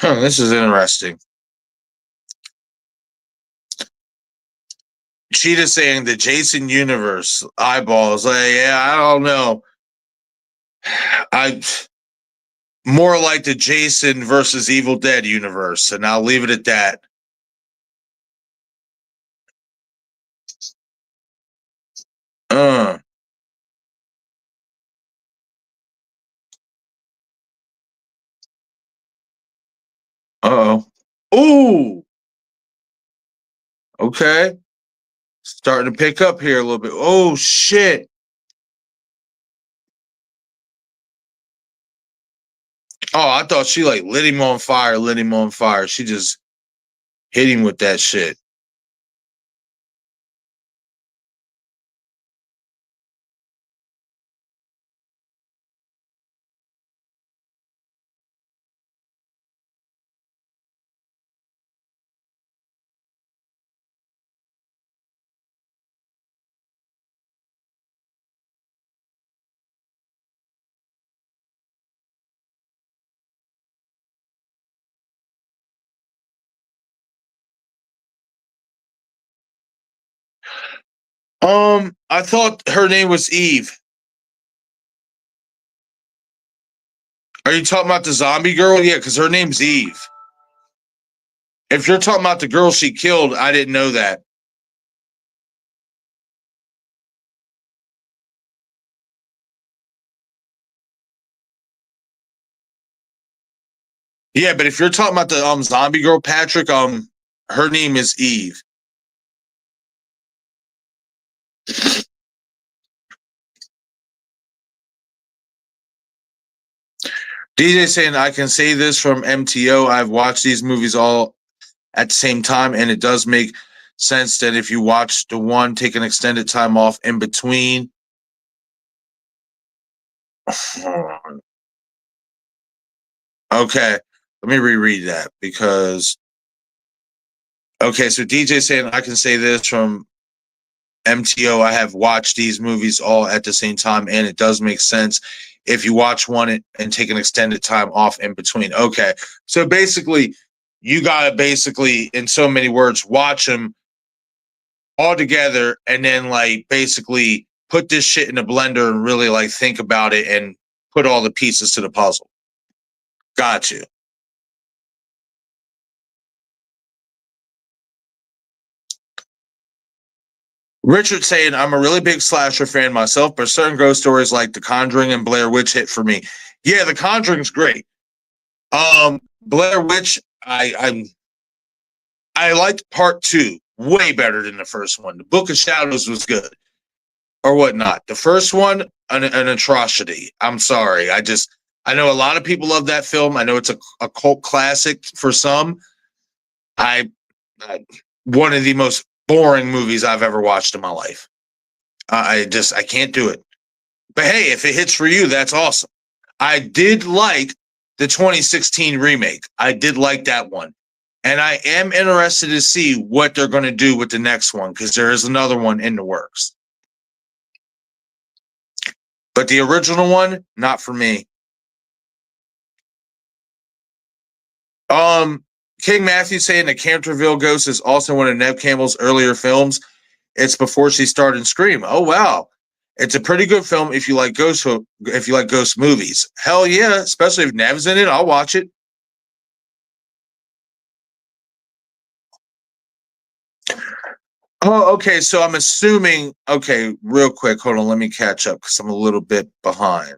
Uh, this is interesting. Cheetah saying the Jason Universe eyeballs. Yeah, I don't know. I More like the Jason versus Evil Dead universe, and I'll leave it at that. Uh. Uh-oh. Ooh. Okay. Starting to pick up here a little bit. Oh, shit. Oh, I thought she like lit him on fire, lit him on fire. She just hit him with that shit. I thought her name was Eve. Are you talking about the zombie girl? Yeah, because her name's Eve. If you're talking about the girl she killed, I didn't know that. Yeah, but if you're talking about the zombie girl, Patrick, her name is Eve. DJ saying I can say this from MTO. I've watched these movies all at the same time, and it does make sense that if you watch the one, take an extended time off in between. Okay, let me reread that because okay, so DJ saying I can say this from MTO. I have watched these movies all at the same time, and it does make sense if you watch one and take an extended time off in between. Okay, so basically, you gotta basically, in so many words, watch them all together, and then like basically put this shit in a blender and really like think about it and put all the pieces to the puzzle. Got you. Richard saying, I'm a really big slasher fan myself, but certain ghost stories like The Conjuring and Blair Witch hit for me. Yeah, The Conjuring's great. Blair Witch, I liked part two way better than the first one. The Book of Shadows was good or whatnot. The first one, an atrocity. I'm sorry. I know a lot of people love that film. I know it's a cult classic for some. I one of the most boring movies I've ever watched in my life. I can't do it. But hey, if it hits for you, that's awesome. I did like the 2016 remake. I did like that one. And I am interested to see what they're going to do with the next one because there is another one in the works. But the original one, not for me. Um, King Matthew saying the Canterville Ghost is also one of Neve Campbell's earlier films. It's before she starred in Scream. Oh wow. It's a pretty good film if you like ghost movies. Hell yeah, especially if Nev's in it, I'll watch it. Oh, okay. So I'm assuming. Okay, real quick. Hold on. Let me catch up because I'm a little bit behind.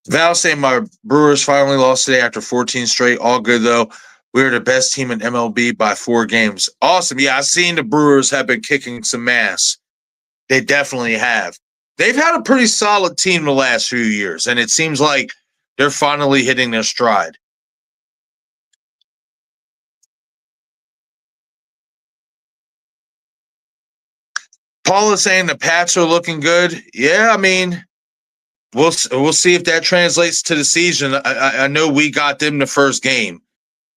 Val saying my Brewers finally lost today after 14 straight. All good though. We're the best team in MLB by 4 games. Awesome. Yeah, I've seen the Brewers have been kicking some ass. They definitely have. They've had a pretty solid team the last few years, and it seems like they're finally hitting their stride. Paul is saying the Pats are looking good. Yeah, I mean, we'll see if that translates to the season. I know we got them the first game.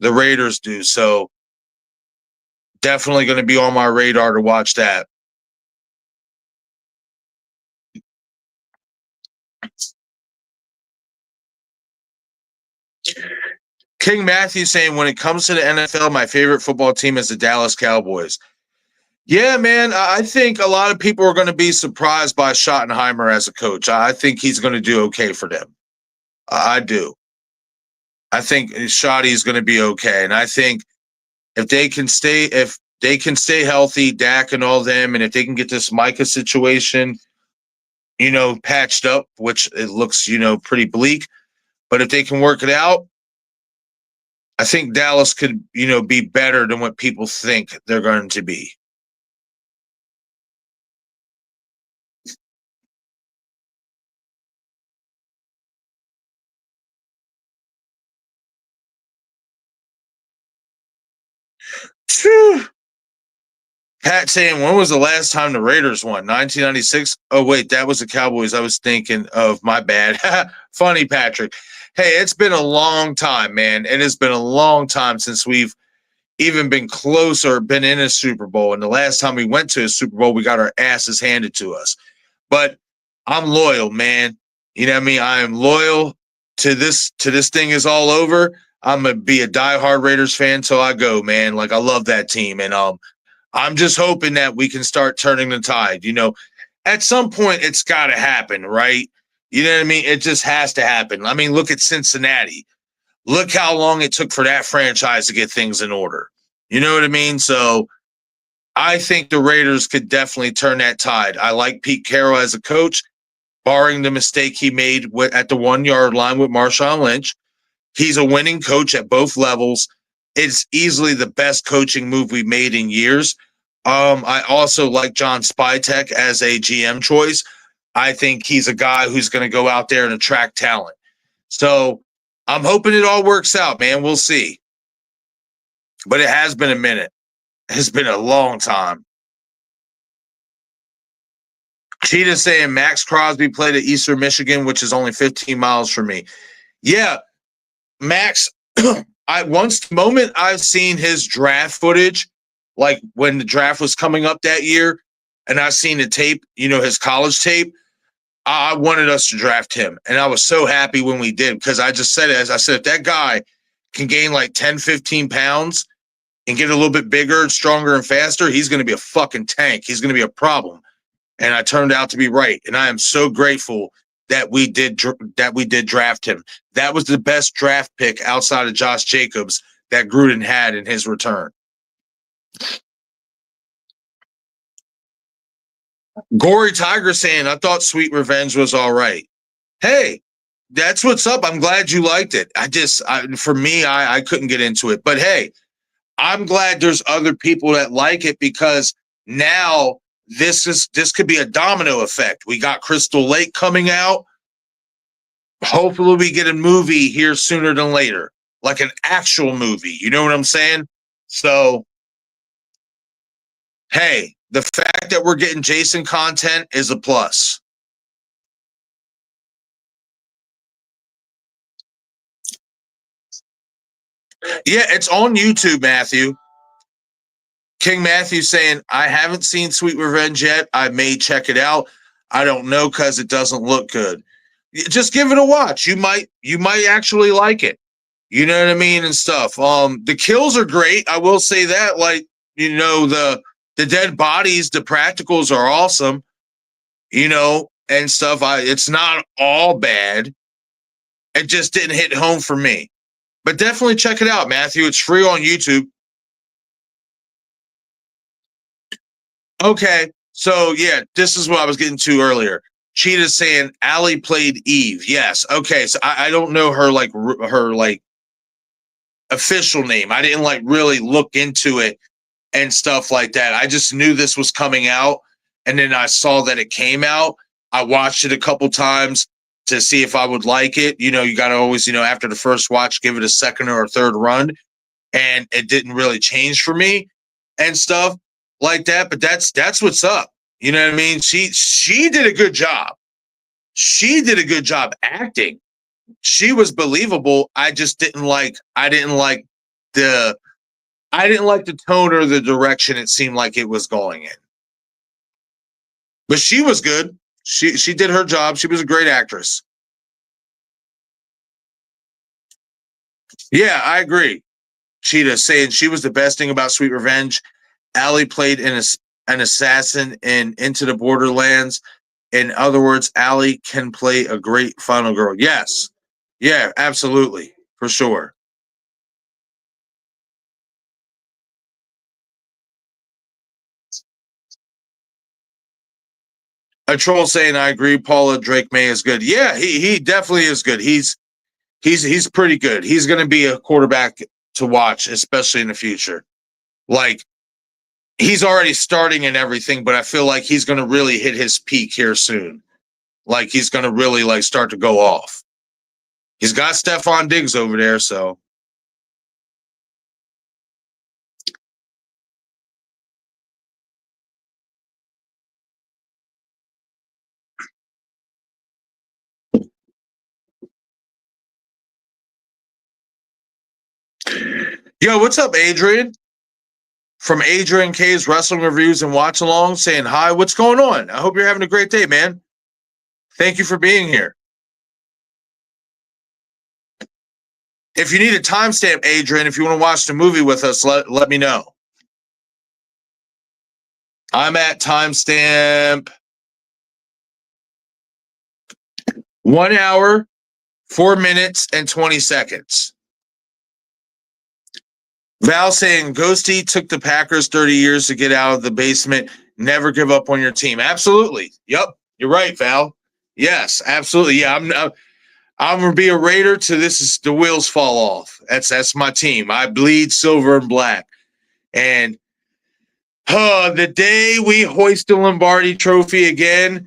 The Raiders do, so definitely going to be on my radar to watch that. King Matthew saying when it comes to the NFL, my favorite football team is the Dallas Cowboys. Yeah, man. I think a lot of people are going to be surprised by Schottenheimer as a coach. I think he's going to do okay for them. I do. I think Shotty is going to be okay, and I think if they can stay healthy, Dak and all them, and if they can get this Micah situation, patched up, which it looks, pretty bleak, but if they can work it out, I think Dallas could, be better than what people think they're going to be. Phew. Pat saying, when was the last time the Raiders won? 1996? Oh, wait, that was the Cowboys. I was thinking of, my bad. Funny, Patrick. Hey, it's been a long time, man. It has been a long time since we've even been close or been in a Super Bowl. And the last time we went to a Super Bowl, we got our asses handed to us. But I'm loyal, man. You know what I mean? I am loyal to this thing is all over. I'm gonna be a diehard Raiders fan till I go, man. Like I love that team. And I'm just hoping that we can start turning the tide. At some point it's gotta happen, right? You know what I mean? It just has to happen. I mean, look at Cincinnati. Look how long it took for that franchise to get things in order. You know what I mean? So I think the Raiders could definitely turn that tide. I like Pete Carroll as a coach, barring the mistake he made at the 1 yard line with Marshawn Lynch. He's a winning coach at both levels. It's easily the best coaching move we made in years. I also like John Spytek as a GM choice. I think he's a guy who's going to go out there and attract talent. So I'm hoping it all works out, man. We'll see. But it has been a minute. It's been a long time. Cheetah saying Max Crosby played at Eastern Michigan, which is only 15 miles from me. Yeah, Max, the moment I've seen his draft footage, like when the draft was coming up that year, and I've seen the tape, his college tape, I wanted us to draft him. And I was so happy when we did, because I just said it, as I said, if that guy can gain like 10, 15 pounds and get a little bit bigger, stronger, and faster, he's going to be a fucking tank. He's going to be a problem. And I turned out to be right. And I am so grateful that we did draft him. That was the best draft pick outside of Josh Jacobs that Gruden had in his return. Gory Tiger saying, I thought Sweet Revenge was all right. Hey, that's what's up. I'm glad you liked it. For me, I couldn't get into it. But hey, I'm glad there's other people that like it, because now this could be a domino effect. We got Crystal Lake coming out. Hopefully we get a movie here sooner than later, like an actual movie. You know what I'm saying? So, hey, the fact that we're getting Jason content is a plus. Yeah, it's on YouTube, Matthew. King Matthew saying, I haven't seen Sweet Revenge yet. I may check it out. I don't know, because it doesn't look good. Just give it a watch. You might actually like it. You know what I mean? And stuff. The kills are great. I will say that. Like, the dead bodies, the practicals are awesome. And stuff. It's not all bad. It just didn't hit home for me. But definitely check it out, Matthew. It's free on YouTube. Okay. So yeah, this is what I was getting to earlier. Cheetah saying Allie played Eve. Yes. Okay. So I don't know her like official name. I didn't like really look into it and stuff like that. I just knew this was coming out, and then I saw that it came out. I watched it a couple times to see if I would like it. You got to always, after the first watch, give it a second or a third run, and it didn't really change for me and stuff like that. But that's what's up. You know what I mean? She did a good job. She did a good job acting. She was believable. I didn't like the tone or the direction it seemed like it was going in. But she was good. She did her job. She was a great actress. Yeah, I agree. Cheetah saying she was the best thing about Sweet Revenge. Allie played an assassin in Into the Borderlands. In other words, Allie can play a great final girl. Yes. Yeah, absolutely. For sure. A troll saying I agree. Paula Drake May is good. Yeah, he definitely is good. He's pretty good. He's going to be a quarterback to watch, especially in the future. Like he's already starting and everything, but I feel like he's going to really hit his peak here soon. Like he's going to really like start to go off. He's got Stephon Diggs over there, so yo, what's up, Adrian? From Adrian K's Wrestling Reviews and Watch Along saying hi. What's going on? I hope you're having a great day, man. Thank you for being here. If you need a timestamp, Adrian, if you want to watch the movie with us, let me know. I'm at timestamp 1 hour, 4 minutes, and 20 seconds. Val saying Ghosty took the Packers 30 years to get out of the basement. Never give up on your team. Absolutely. Yep. You're right, Val. Yes, absolutely. Yeah, I'm gonna be a Raider till this is the wheels fall off. That's my team. I bleed silver and black. And the day we hoist the Lombardi trophy again,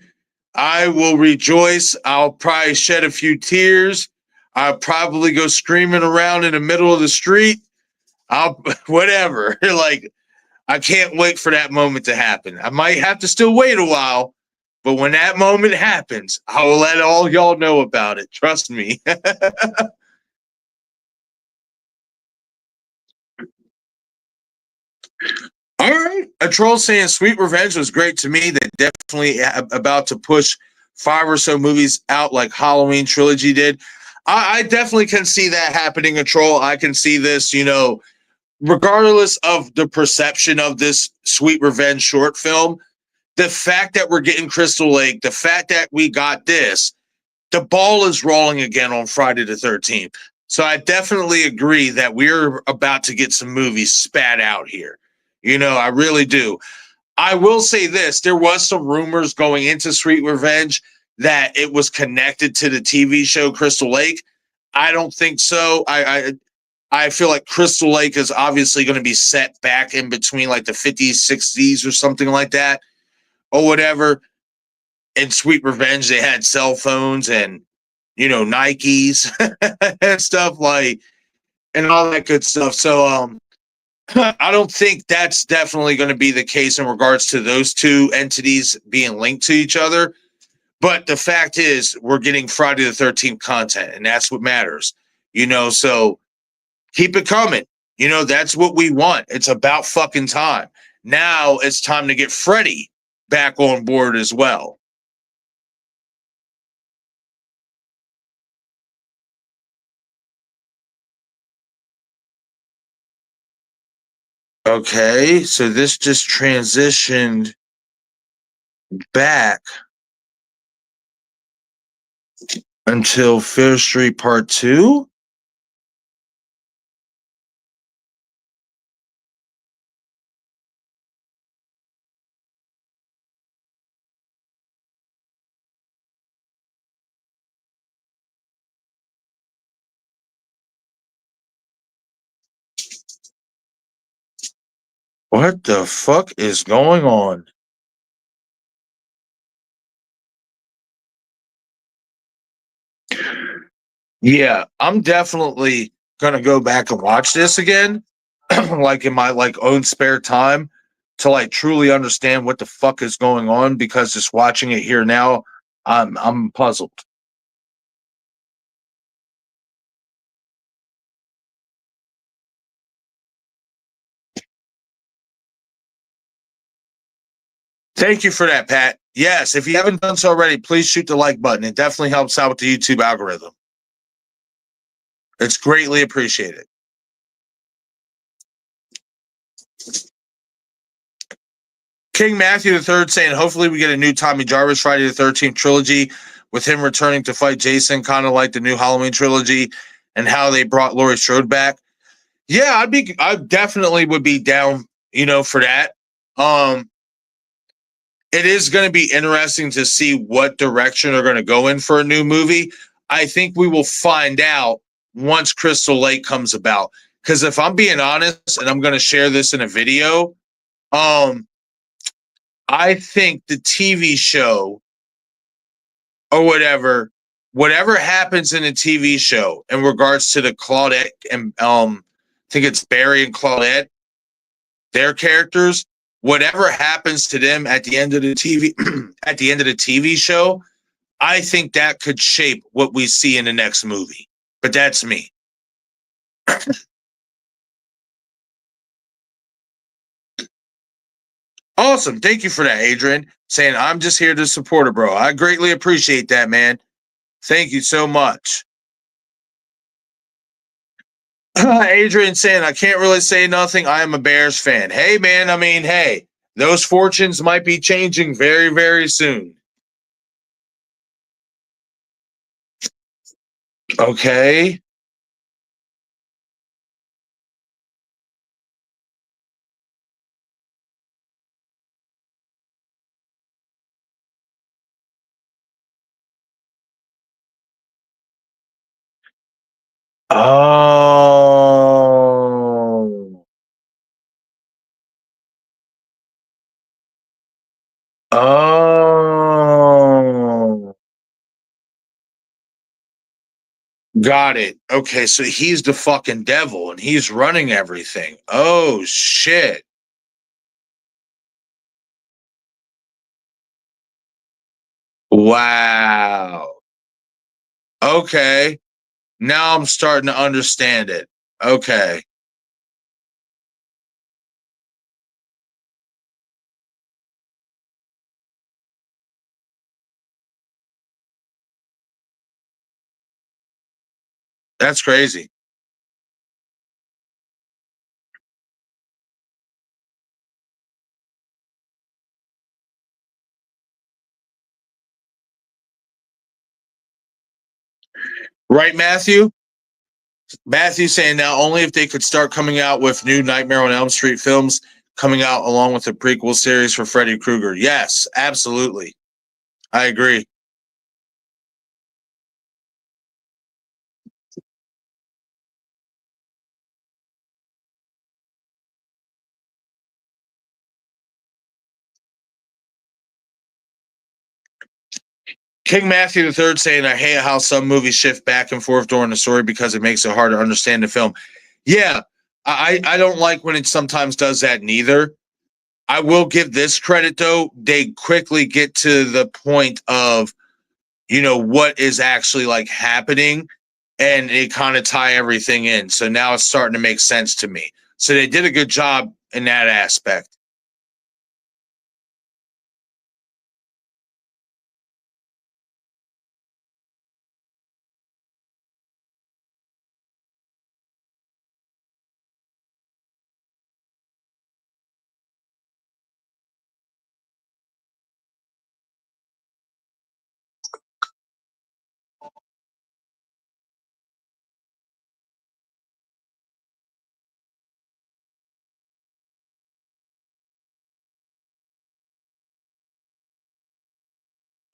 I will rejoice. I'll probably shed a few tears. I'll probably go screaming around in the middle of the street. I'll whatever. Like I can't wait for that moment to happen. I might have to still wait a while, but when that moment happens, I will let all y'all know about it. Trust me. All right. A troll saying Sweet Revenge was great to me. They definitely about to push 5 or so movies out like Halloween trilogy did. I definitely can see that happening. A troll. I can see this, regardless of the perception of this Sweet Revenge short film, the fact that we're getting Crystal Lake, the fact that we got this, the ball is rolling again on Friday the 13th. So I definitely agree that we're about to get some movies spat out here. I really do. I will say this, there was some rumors going into Sweet Revenge that it was connected to the TV show Crystal Lake. I don't think so. I feel like Crystal Lake is obviously going to be set back in between like the 50s, 60s or something like that or whatever. In Sweet Revenge, they had cell phones and, Nikes and stuff like, and all that good stuff. So, I don't think that's definitely going to be the case in regards to those two entities being linked to each other. But the fact is, we're getting Friday the 13th content, and that's what matters, so keep it coming. That's what we want. It's about fucking time. Now it's time to get Freddie back on board as well. Okay, so this just transitioned back until Fair Street Part 2. What the fuck is going on? Yeah, I'm definitely gonna go back and watch this again, like in my like own spare time, to like truly understand what the fuck is going on. Because just watching it here now, I'm puzzled. Thank you for that, Pat. Yes, if you haven't done so already, please shoot the like button. It definitely helps out with the YouTube algorithm. It's greatly appreciated. King Matthew III saying, hopefully we get a new Tommy Jarvis Friday the 13th trilogy with him returning to fight Jason, kind of like the new Halloween trilogy and how they brought Laurie Strode back. Yeah, I definitely would be down, for that. It is going to be interesting to see what direction they're going to go in for a new movie. I think we will find out once Crystal Lake comes about. Because if I'm being honest, and I'm going to share this in a video, I think the TV show or whatever happens in the TV show in regards to the Claudette and I think it's Barry and Claudette, their characters, whatever happens to them at the end of the TV show, I think that could shape what we see in the next movie. But that's me. Awesome. Thank you for that, Adrian. Saying I'm just here to support it, bro. I greatly appreciate that, man. Thank you so much. Adrian saying, I can't really say nothing. I am a Bears fan. Hey, man, I mean, hey, those fortunes might be changing very, very soon. Okay. Oh. Oh. Got it. Okay, so he's the fucking devil and he's running everything. Oh shit. Wow. Okay. Now I'm starting to understand it. Okay. That's crazy. Right, Matthew? Matthew saying now only if they could start coming out with new Nightmare on Elm Street films coming out along with a prequel series for Freddy Krueger. Yes, absolutely. I agree. King Matthew III saying, I hate how some movies shift back and forth during the story because it makes it hard to understand the film. Yeah, I don't like when it sometimes does that neither. I will give this credit though. They quickly get to the point of, what is actually like happening and they kind of tie everything in. So now it's starting to make sense to me. So they did a good job in that aspect.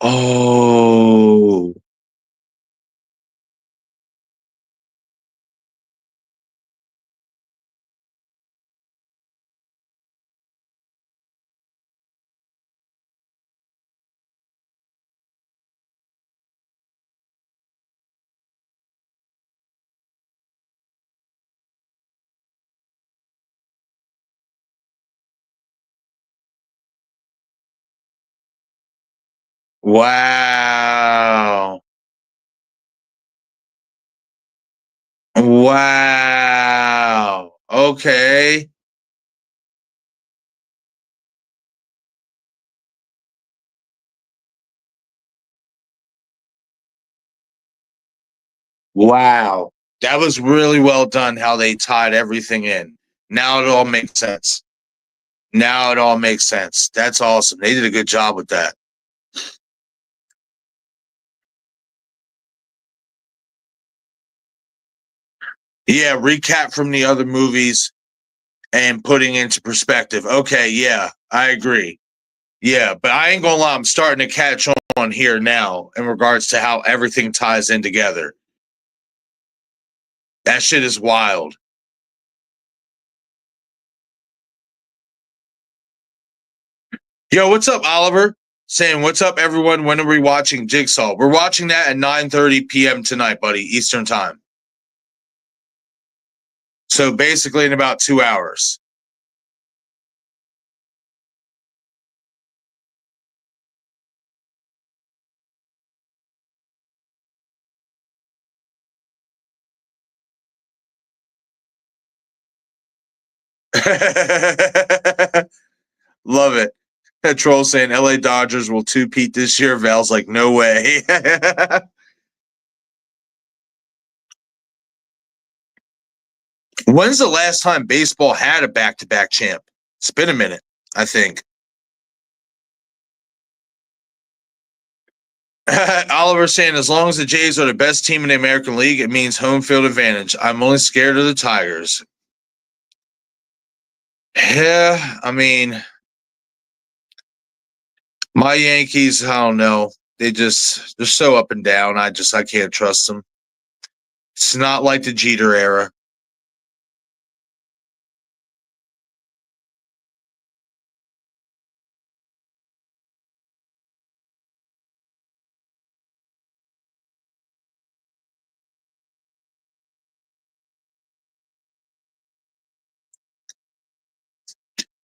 Oh, wow. Wow. Okay. Wow. That was really well done how they tied everything in. Now it all makes sense. Now it all makes sense. That's awesome. They did a good job with that. Yeah, recap from the other movies and putting into perspective. Okay, yeah, I agree. Yeah, but I ain't gonna lie, I'm starting to catch on here now in regards to how everything ties in together. That shit is wild. Yo, what's up, Oliver? Saying what's up, everyone? When are we watching Jigsaw? We're watching that at 9:30 p.m. tonight, buddy, Eastern time. So basically in about 2 hours. Love it. That troll saying LA Dodgers will two-peat this year. Val's like, no way. When's the last time baseball had a back-to-back champ? It's been a minute, I think. Oliver saying, as long as the Jays are the best team in the American League, it means home field advantage. I'm only scared of the Tigers. Yeah, I mean, my Yankees, I don't know. They're so up and down. I can't trust them. It's not like the Jeter era.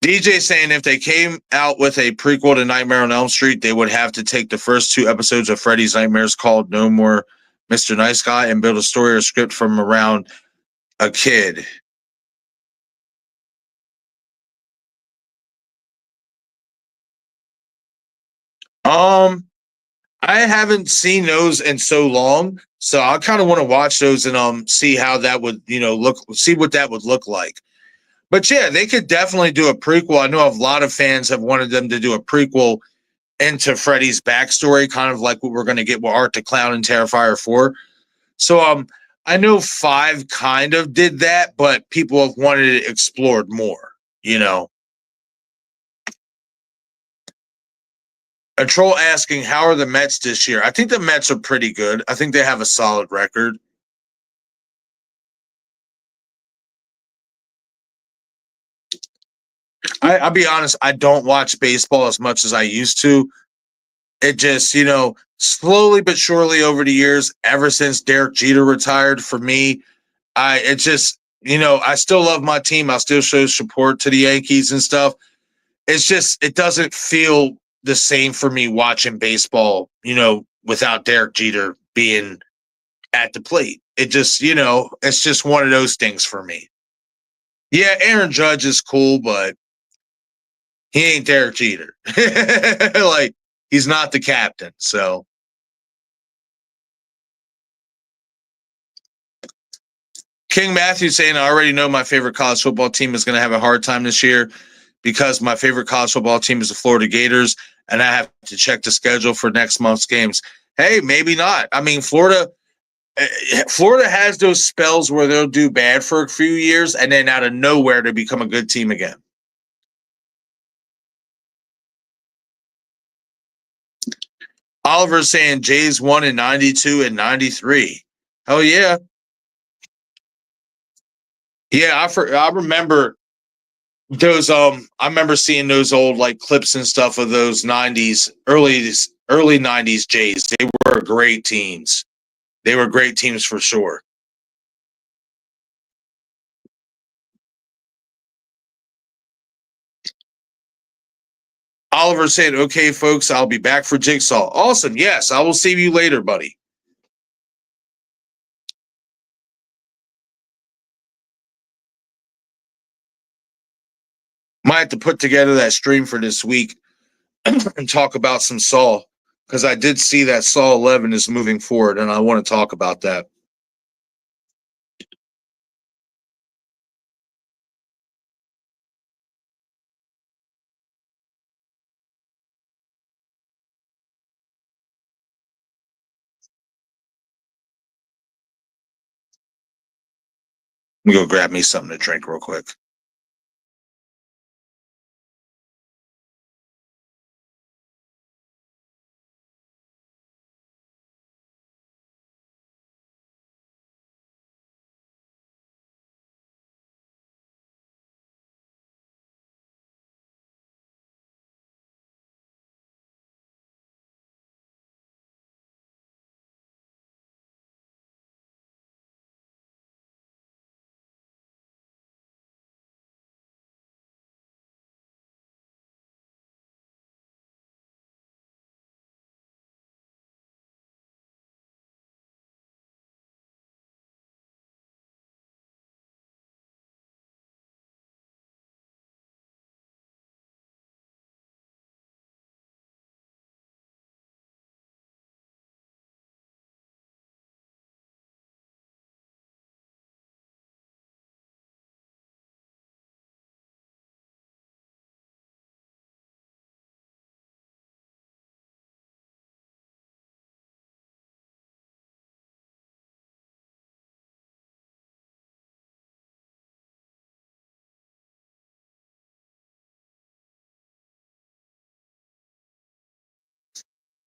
DJ saying if they came out with a prequel to Nightmare on Elm Street, they would have to take the first two episodes of Freddy's Nightmares called No More Mr. Nice Guy and build a story or script from around a kid. Um, I haven't seen those in so long, so I kind of want to watch those and see how that would look, see what that would look like. But yeah, they could definitely do a prequel. I know a lot of fans have wanted them to do a prequel into Freddy's backstory, kind of like what we're going to get with Art the Clown and Terrifier 4. So I know 5 kind of did that, but people have wanted it explored more, you know. A troll asking, how are the Mets this year? I think the Mets are pretty good. I think they have a solid record. I'll be honest, I don't watch baseball as much as I used to. It just, slowly but surely over the years, ever since Derek Jeter retired, for me, it just, I still love my team. I still show support to the Yankees and stuff. It's just, it doesn't feel the same for me watching baseball, without Derek Jeter being at the plate. It just, it's just one of those things for me. Yeah, Aaron Judge is cool, but he ain't Derek Jeter. Like, he's not the captain. So, King Matthew saying, I already know my favorite college football team is going to have a hard time this year because my favorite college football team is the Florida Gators, and I have to check the schedule for next month's games. Hey, maybe not. I mean, Florida has those spells where they'll do bad for a few years, and then out of nowhere to become a good team again. Oliver's saying Jays won in 92 and 93. Oh, yeah. Yeah, I remember those I remember seeing those old like clips and stuff of those 90s early 90s Jays. They were great teams. They were great teams for sure. Oliver said, "Okay folks, I'll be back for Jigsaw." Awesome. Yes, I will see you later, buddy. Might have to put together that stream for this week and talk about some Saw because I did see that Saw 11 is moving forward and I want to talk about that. Let me go grab me something to drink real quick.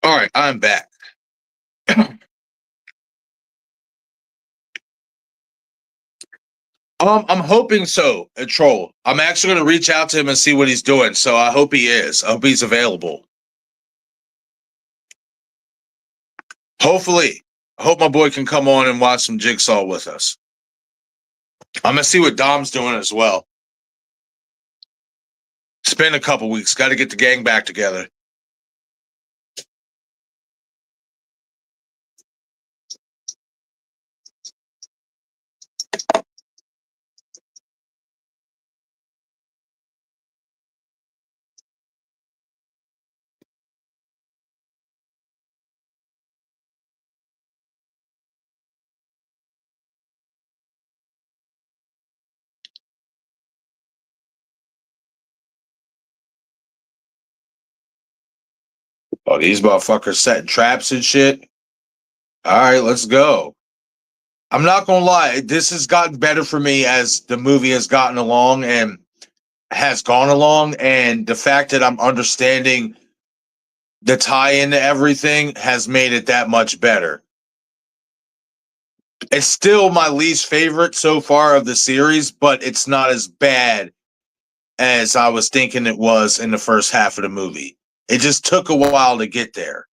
All right, I'm back. I'm hoping so, a troll. I'm actually going to reach out to him and see what he's doing. So I hope he is. I hope he's available. Hopefully, I hope my boy can come on and watch some Jigsaw with us. I'm gonna see what Dom's doing as well. It's been a couple weeks. Got to get the gang back together. Oh, these motherfuckers setting traps and shit. All right, let's go. I'm not gonna lie, this has gotten better for me as the movie has gotten along and has gone along, and the fact that I'm understanding the tie into everything has made it that much better. It's still my least favorite so far of the series, but it's not as bad as I was thinking it was in the first half of the movie. It just took a while to get there.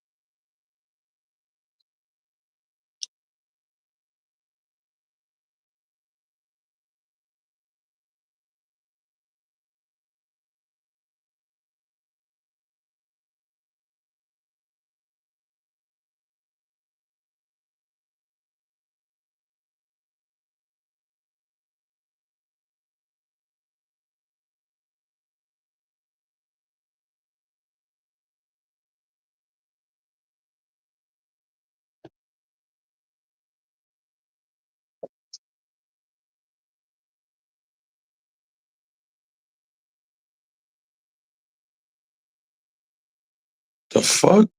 The fuck?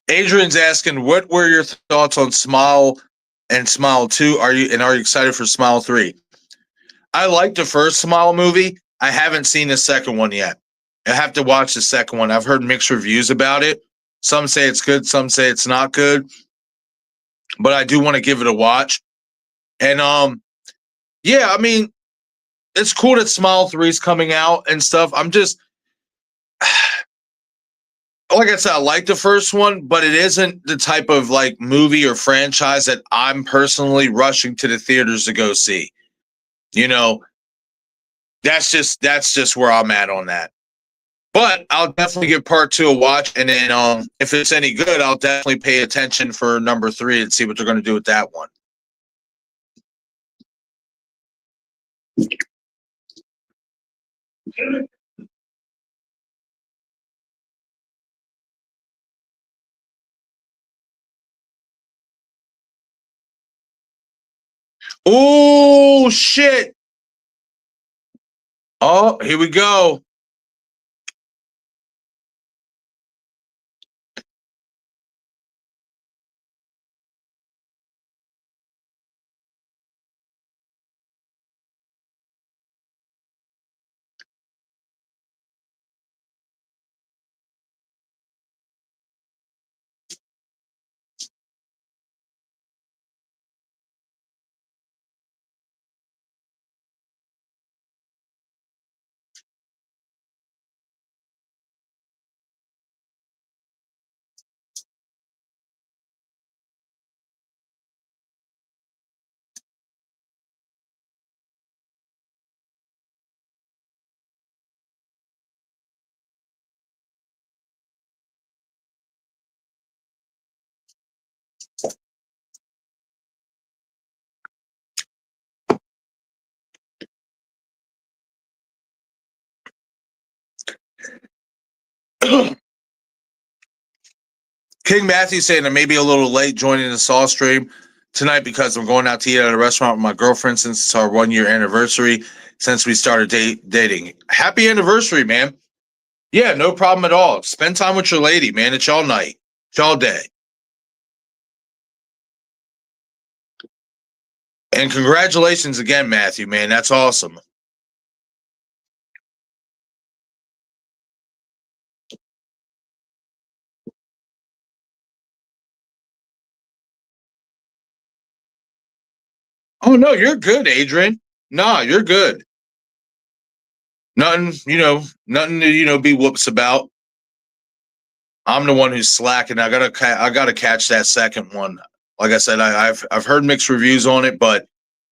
Adrian's asking, what were your thoughts on Smile and Smile 2? Are you excited for Smile 3? I like the first Smile movie. I haven't seen the second one yet. I have to watch the second one. I've heard mixed reviews about it. Some say it's good, some say it's not good. But I do want to give it a watch. And yeah, I mean, it's cool that Smile 3 is coming out and stuff. I'm just like I said, I like the first one, but it isn't the type of like movie or franchise that I'm personally rushing to the theaters to go see. You know, that's just where I'm at on that. But I'll definitely give part two a watch, and then if it's any good, I'll definitely pay attention for number three and see what they're going to do with that one. Oh, shit. Oh, here we go. King Matthew saying I may be a little late joining the Saw stream tonight because I'm going out to eat at a restaurant with my girlfriend since it's our 1 year anniversary since we started dating. Happy anniversary, man. Yeah, no problem at all. Spend time with your lady, man. It's y'all night. It's y'all day. And congratulations again, Matthew, man. That's awesome. Oh no, you're good, Adrian. Nah, you're good. Nothing, nothing to be whoops about. I'm the one who's slacking. I gotta catch that second one. Like I said, I've heard mixed reviews on it, but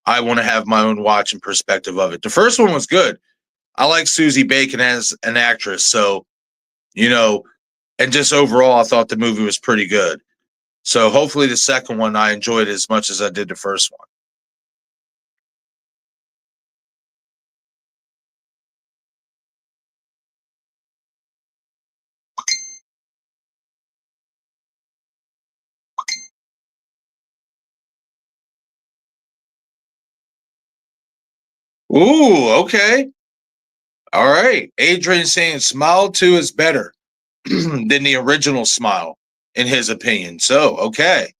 I want to have my own watch and perspective of it. The first one was good. I like Susie Bacon as an actress, so you know, and just overall, I thought the movie was pretty good. So hopefully, the second one I enjoyed as much as I did the first one. Ooh, okay. All right. Adrian saying Smile 2 is better than the original Smile, in his opinion. So, okay.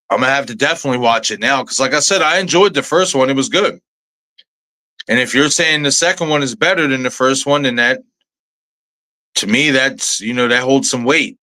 I'm going to have to definitely watch it now because, like I said, I enjoyed the first one. It was good. And if you're saying the second one is better than the first one, then that, to me, that's, that holds some weight.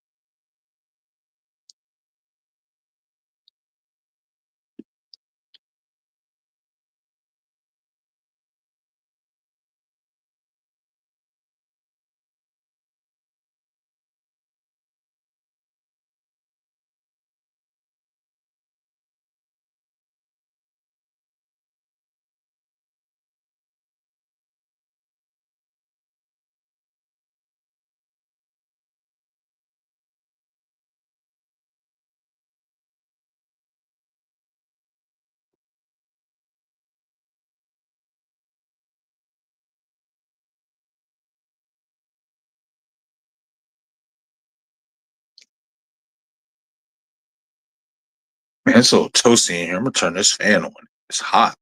Man, it's a little toasty in here. I'm going to turn this fan on. It's hot.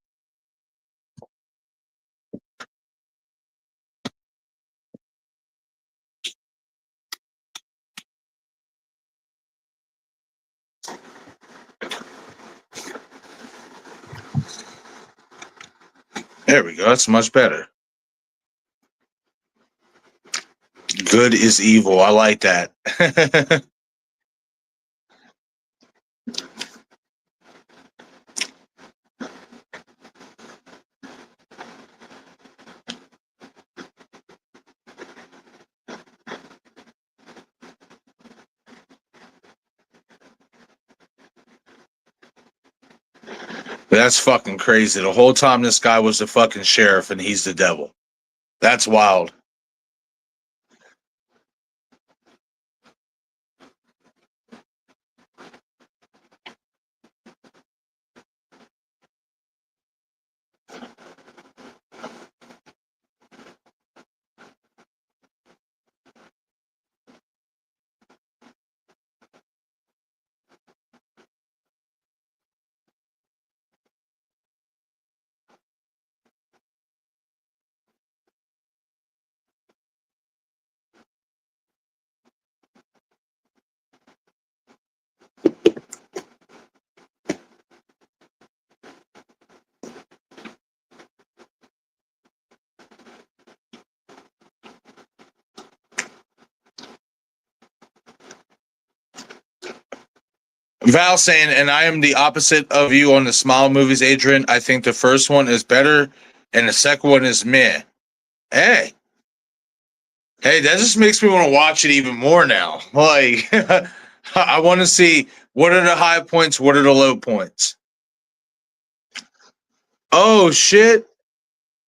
There we go. That's much better. Good is evil. I like that. That's fucking crazy. The whole time this guy was the fucking sheriff and he's the devil. That's wild. Val saying, and I am the opposite of you on the Smile movies, Adrian. I think the first one is better and the second one is meh. Hey, hey, that just makes me want to watch it even more now. Like, I want to see what are the high points, what are the low points. Oh, shit.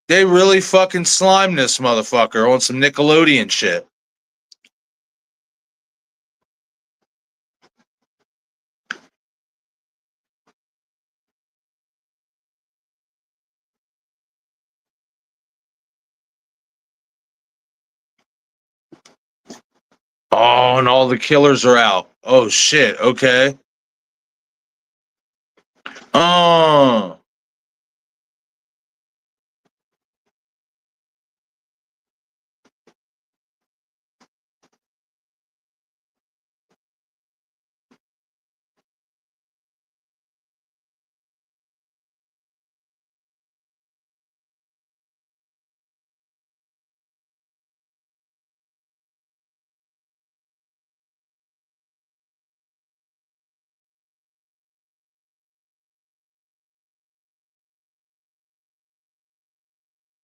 They really fucking slimed this motherfucker on some Nickelodeon shit. Oh, and all the killers are out. Oh, shit. Okay. Oh.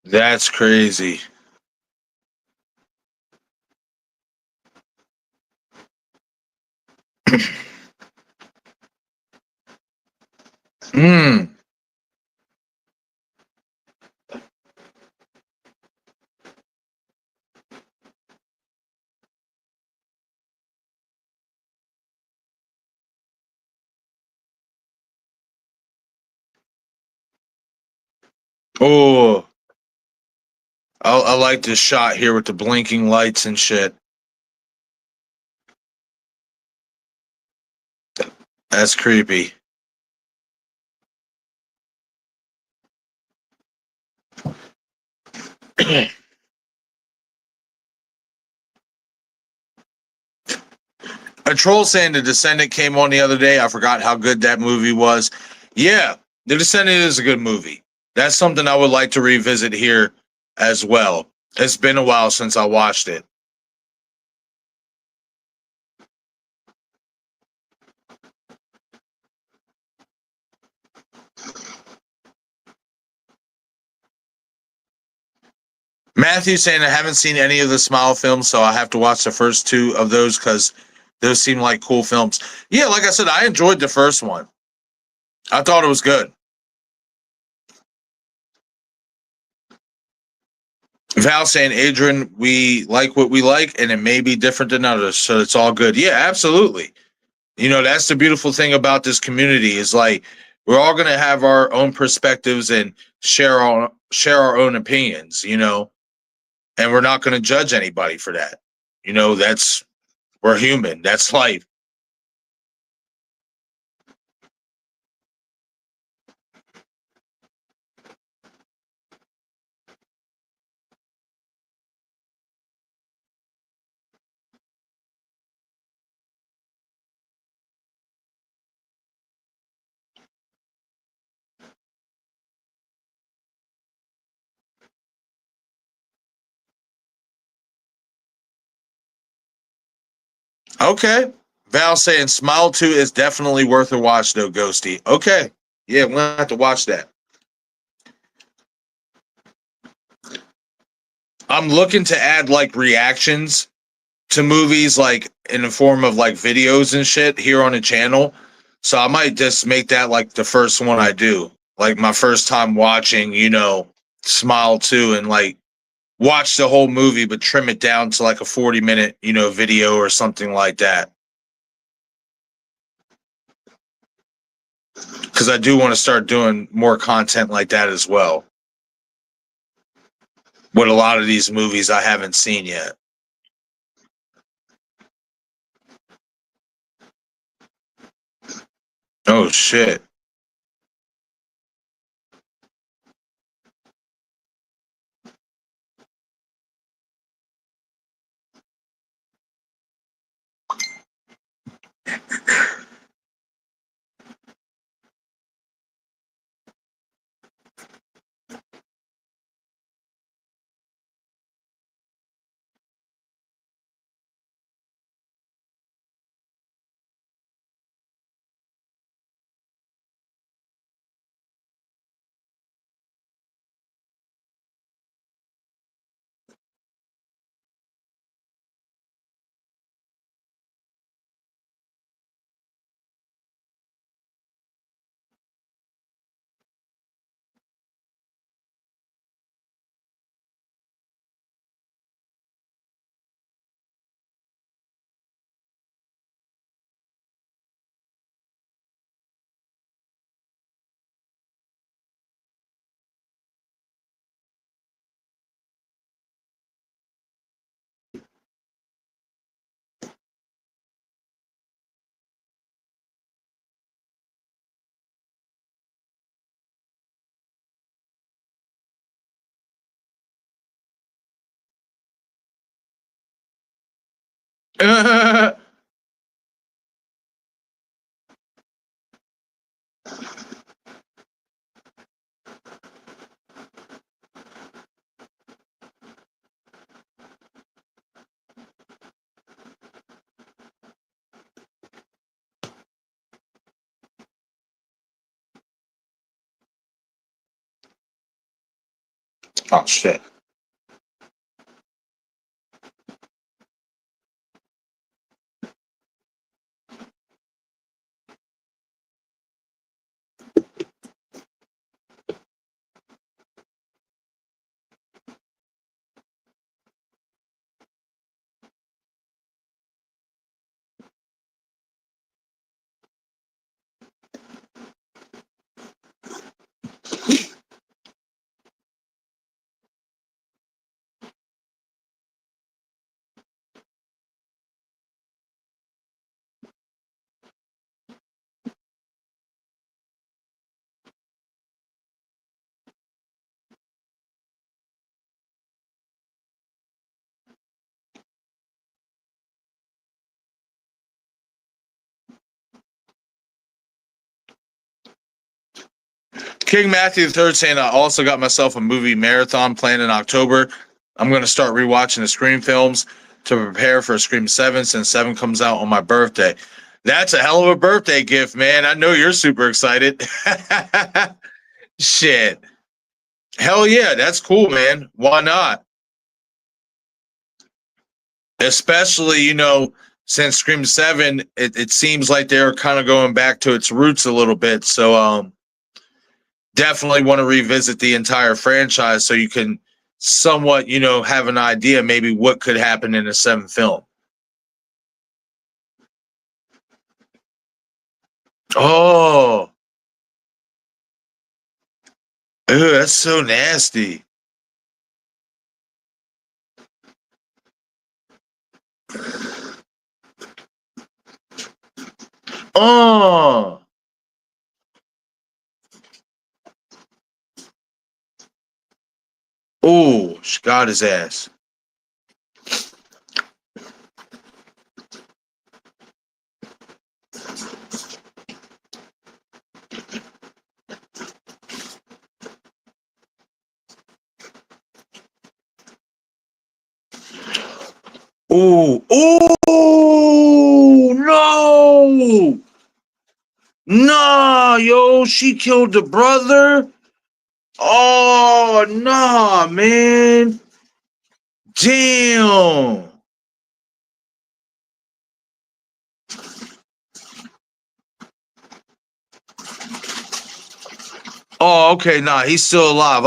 That's crazy. Hmm. Oh, I like this shot here with the blinking lights and shit. That's creepy. A troll saying The Descendant came on the other day. I forgot how good that movie was. Yeah, The Descendant is a good movie. That's something I would like to revisit here as well. It's been a while since I watched it. Matthew saying I haven't seen any of the Smile films, so I have to watch the first two of those because those seem like cool films. Yeah, like I said, I enjoyed the first one. I thought it was good. Val saying, Adrian, we like what we like, and it may be different than others, so it's all good. Yeah, absolutely. You know, that's the beautiful thing about this community is like we're all gonna have our own perspectives and share our own opinions, you know, and we're not gonna judge anybody for that. You know, that's we're human. That's life. Okay. Val saying Smile 2 is definitely worth a watch though, Ghosty. Okay. Yeah, we'll have to watch that. I'm looking to add like reactions to movies like in the form of like videos and shit here on the channel. So I might just make that like the first one I do. Like my first time watching, you know, Smile 2 and like watch the whole movie but trim it down to like a 40-minute, you know, video or something like that. Cuz I do want to start doing more content like that as well. With a lot of these movies I haven't seen yet. Oh shit. Oh shit. King Matthew III saying I also got myself a movie marathon planned in October. I'm going to start rewatching the Scream films to prepare for Scream 7 since 7 comes out on my birthday. That's a hell of a birthday gift, man. I know you're super excited. Shit. Hell yeah, that's cool, man. Why not? Especially, since Scream 7, it seems like they're kind of going back to its roots a little bit. So, definitely want to revisit the entire franchise so you can somewhat, have an idea maybe what could happen in a seventh film. Oh, ew, that's so nasty. Oh, oh, she got his ass. Oh, oh, no. Nah, yo, she killed the brother. Oh, nah, man. Damn. Oh, okay, nah, he's still alive.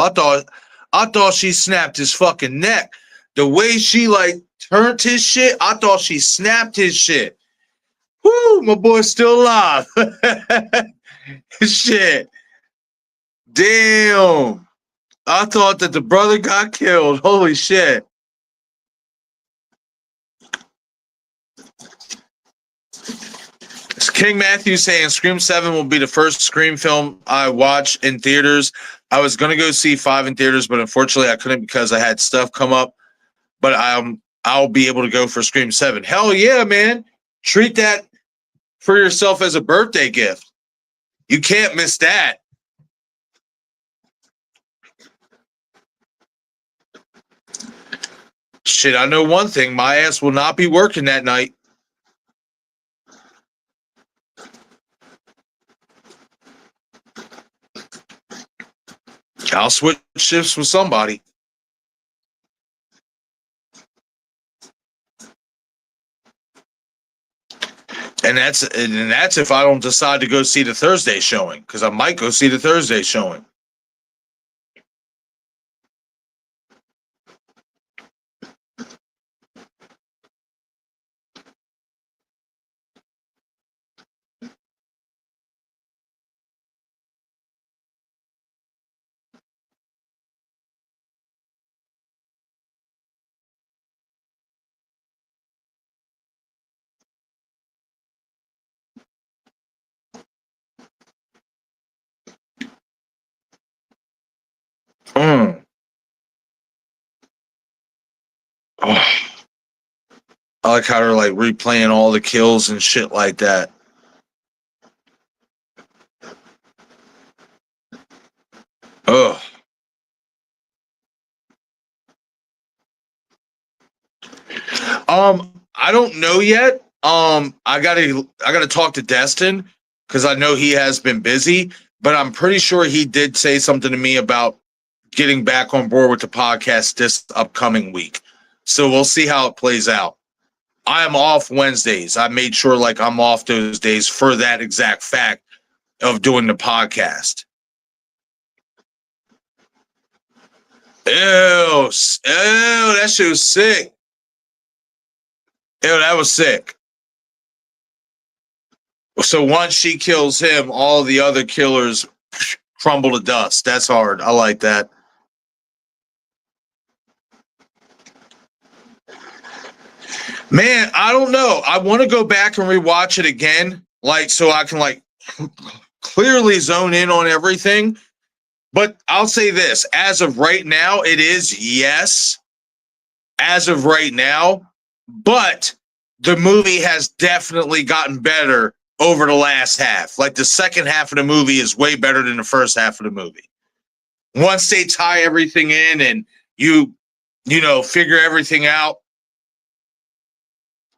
I thought she snapped his fucking neck. The way she like turned his shit, I thought she snapped his shit. Whoo, my boy's still alive. Shit. Damn. I thought that the brother got killed. Holy shit. It's King Matthew saying Scream 7 will be the first Scream film I watch in theaters. I was gonna go see 5 in theaters, but unfortunately I couldn't because I had stuff come up. But I'll be able to go for Scream 7. Hell yeah, man. Treat that for yourself as a birthday gift. You can't miss that. Shit, I know one thing. My ass will not be working that night. I'll switch shifts with somebody. And that's if I don't decide to go see the Thursday showing, because I might go see the Thursday showing. Mm. Oh. I like how they're like replaying all the kills and shit like that. Oh, I don't know yet. I gotta talk to Destin because I know he has been busy, but I'm pretty sure he did say something to me about getting back on board with the podcast this upcoming week. So we'll see how it plays out. I am off Wednesdays. I made sure like I'm off those days for that exact fact of doing the podcast. Ew, that shit was sick. Ew, that was sick. So once she kills him, all the other killers crumble to dust. That's hard. I like that. Man, I don't know. I want to go back and rewatch it again, like so I can like clearly zone in on everything. But I'll say this: as of right now, it is yes. As of right now, but the movie has definitely gotten better over the last half. Like the second half of the movie is way better than the first half of the movie. Once they tie everything in and you figure everything out,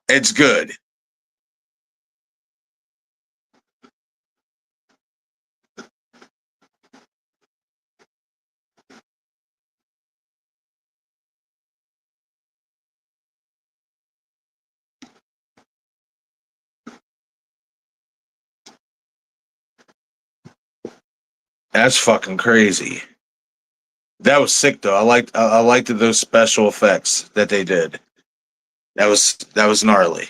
it's good. That's fucking crazy. That was sick though. I liked those special effects that they did. That was gnarly.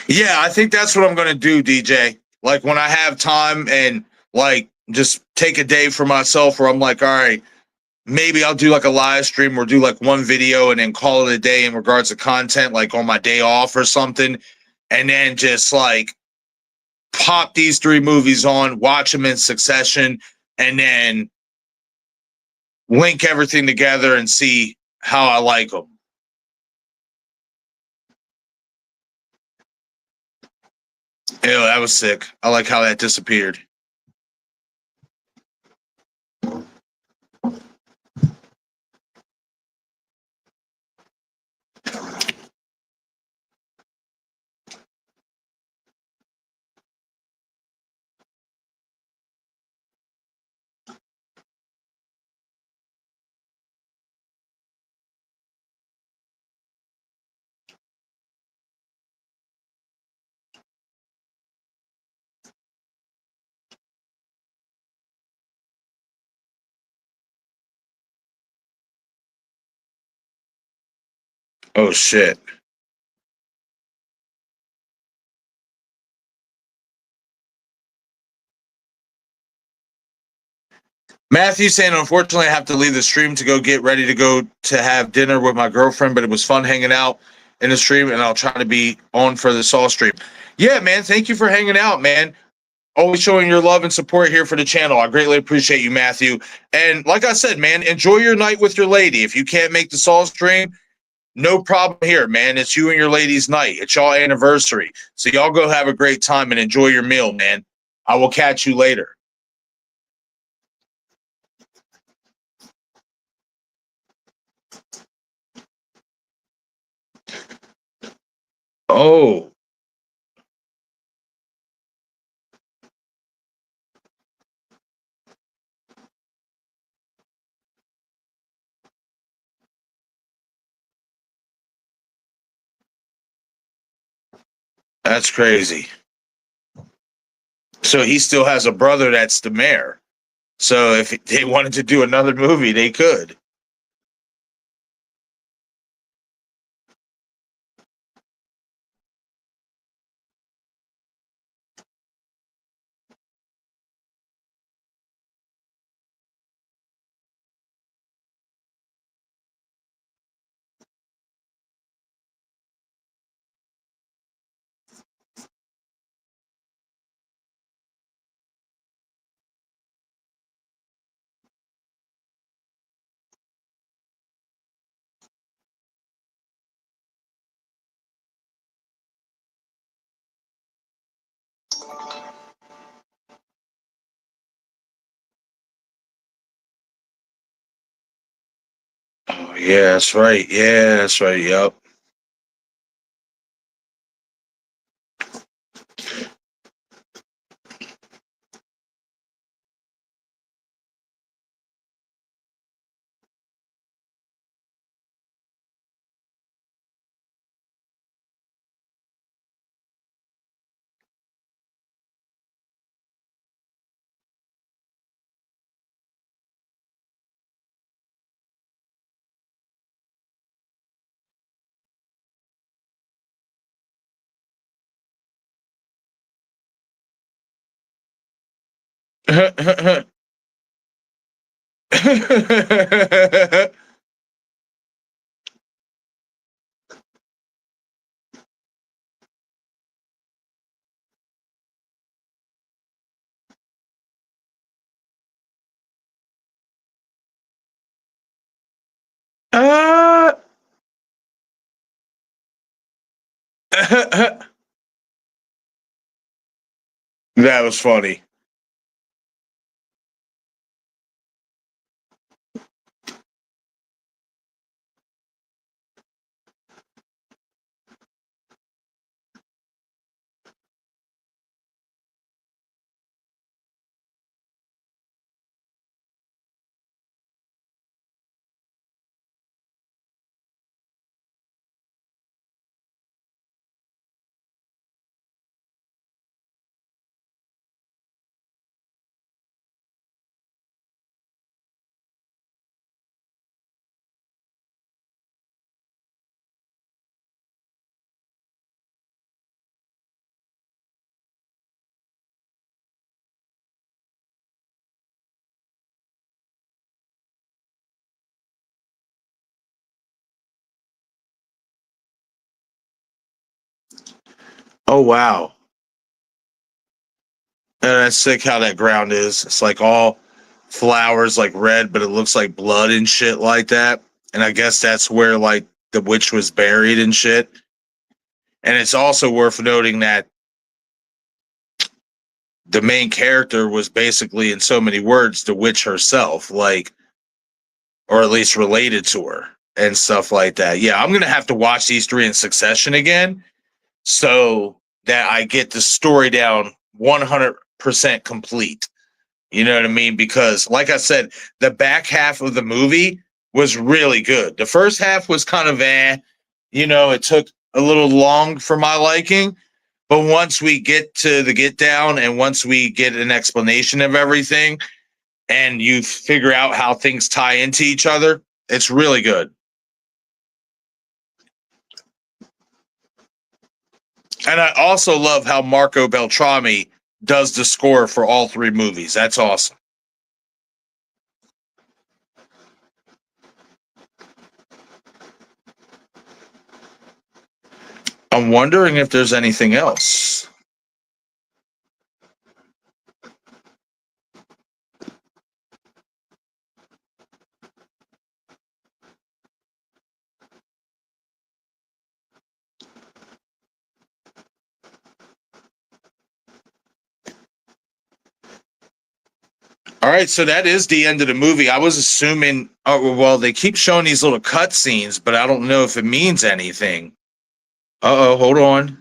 Yeah, I think that's what I'm gonna do, DJ. Like when I have time and like just take a day for myself where I'm like, all right, maybe I'll do like a live stream or do like one video and then call it a day in regards to content, like on my day off or something, and then just like pop these three movies on, watch them in succession, and then link everything together and see how I like them. Ew, that was sick. I like how that disappeared. Oh shit. Matthew saying, unfortunately, I have to leave the stream to go get ready to go to have dinner with my girlfriend, but it was fun hanging out in the stream, and I'll try to be on for the Saw stream. Yeah, man. Thank you for hanging out, man. Always showing your love and support here for the channel. I greatly appreciate you, Matthew. And like I said, man, enjoy your night with your lady. If you can't make the Saw stream, no problem here, man. It's you and your lady's night. It's y'all anniversary. So y'all go have a great time and enjoy your meal, man. I will catch you later. Oh, that's crazy. So he still has a brother that's the mayor. So if they wanted to do another movie, they could. Yeah, that's right. Yeah, that's right. Yep. uh, that was funny. Oh wow. That's sick how that ground is. It's like all flowers, like red, but it looks like blood and shit like that. And I guess that's where like the witch was buried and shit. And it's also worth noting that the main character was basically, in so many words, the witch herself, like, or at least related to her and stuff like that. Yeah, I'm gonna have to watch these three in succession again so that I get the story down 100% complete. You know what I mean? Because, like I said, the back half of the movie was really good. The first half was kind of it took a little long for my liking. But once we get to the get down and once we get an explanation of everything and you figure out how things tie into each other, it's really good. And I also love how Marco Beltrami does the score for all three movies. That's awesome. I'm wondering if there's anything else. All right, so that is the end of the movie. I was assuming, oh, well, they keep showing these little cut scenes, but I don't know if it means anything. Uh oh, hold on.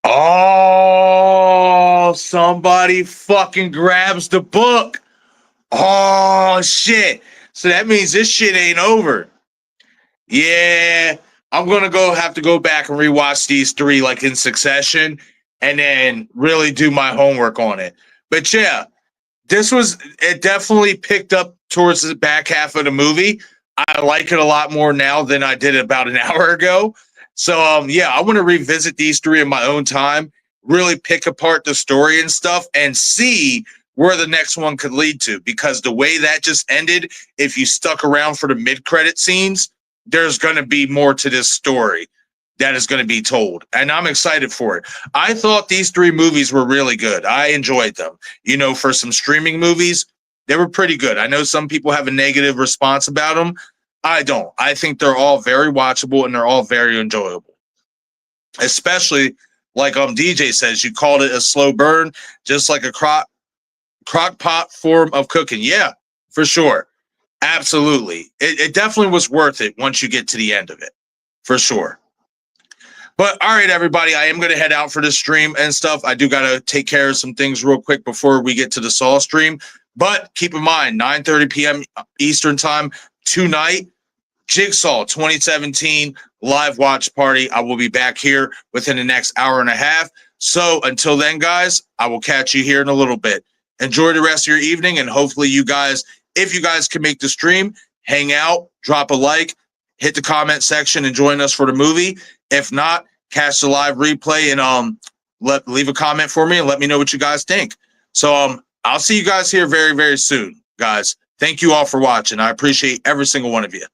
Oh, somebody fucking grabs the book. Oh, shit. So that means this shit ain't over. Yeah, I'm gonna have to go back and rewatch these three like in succession and then really do my homework on it. But yeah, it definitely picked up towards the back half of the movie. I like it a lot more now than I did about an hour ago. So yeah, I want to revisit these three in my own time, really pick apart the story and stuff and see where the next one could lead to, because the way that just ended, if you stuck around for the mid-credit scenes, there's going to be more to this story that is going to be told. And I'm excited for it. I thought these three movies were really good. I enjoyed them. For some streaming movies, They were pretty good. I know some people have a negative response about them. I don't. I think they're all very watchable and they're all very enjoyable. Especially like DJ says, you called it a slow burn, just like a crock pot form of cooking. Yeah, for sure. Absolutely. It definitely was worth it once you get to the end of it, for sure. But all right, everybody, I am going to head out for this stream and stuff. I do got to take care of some things real quick before we get to the Saw stream. But keep in mind, 9:30 p.m. Eastern time tonight, Jigsaw 2017 live watch party. I will be back here within the next hour and a half. So until then, guys, I will catch you here in a little bit. Enjoy the rest of your evening, and hopefully you guys, if you guys can make the stream, hang out, drop a like, hit the comment section, and join us for the movie. If not, catch the live replay and leave a comment for me and let me know what you guys think. So I'll see you guys here very, very soon, guys. Thank you all for watching. I appreciate every single one of you.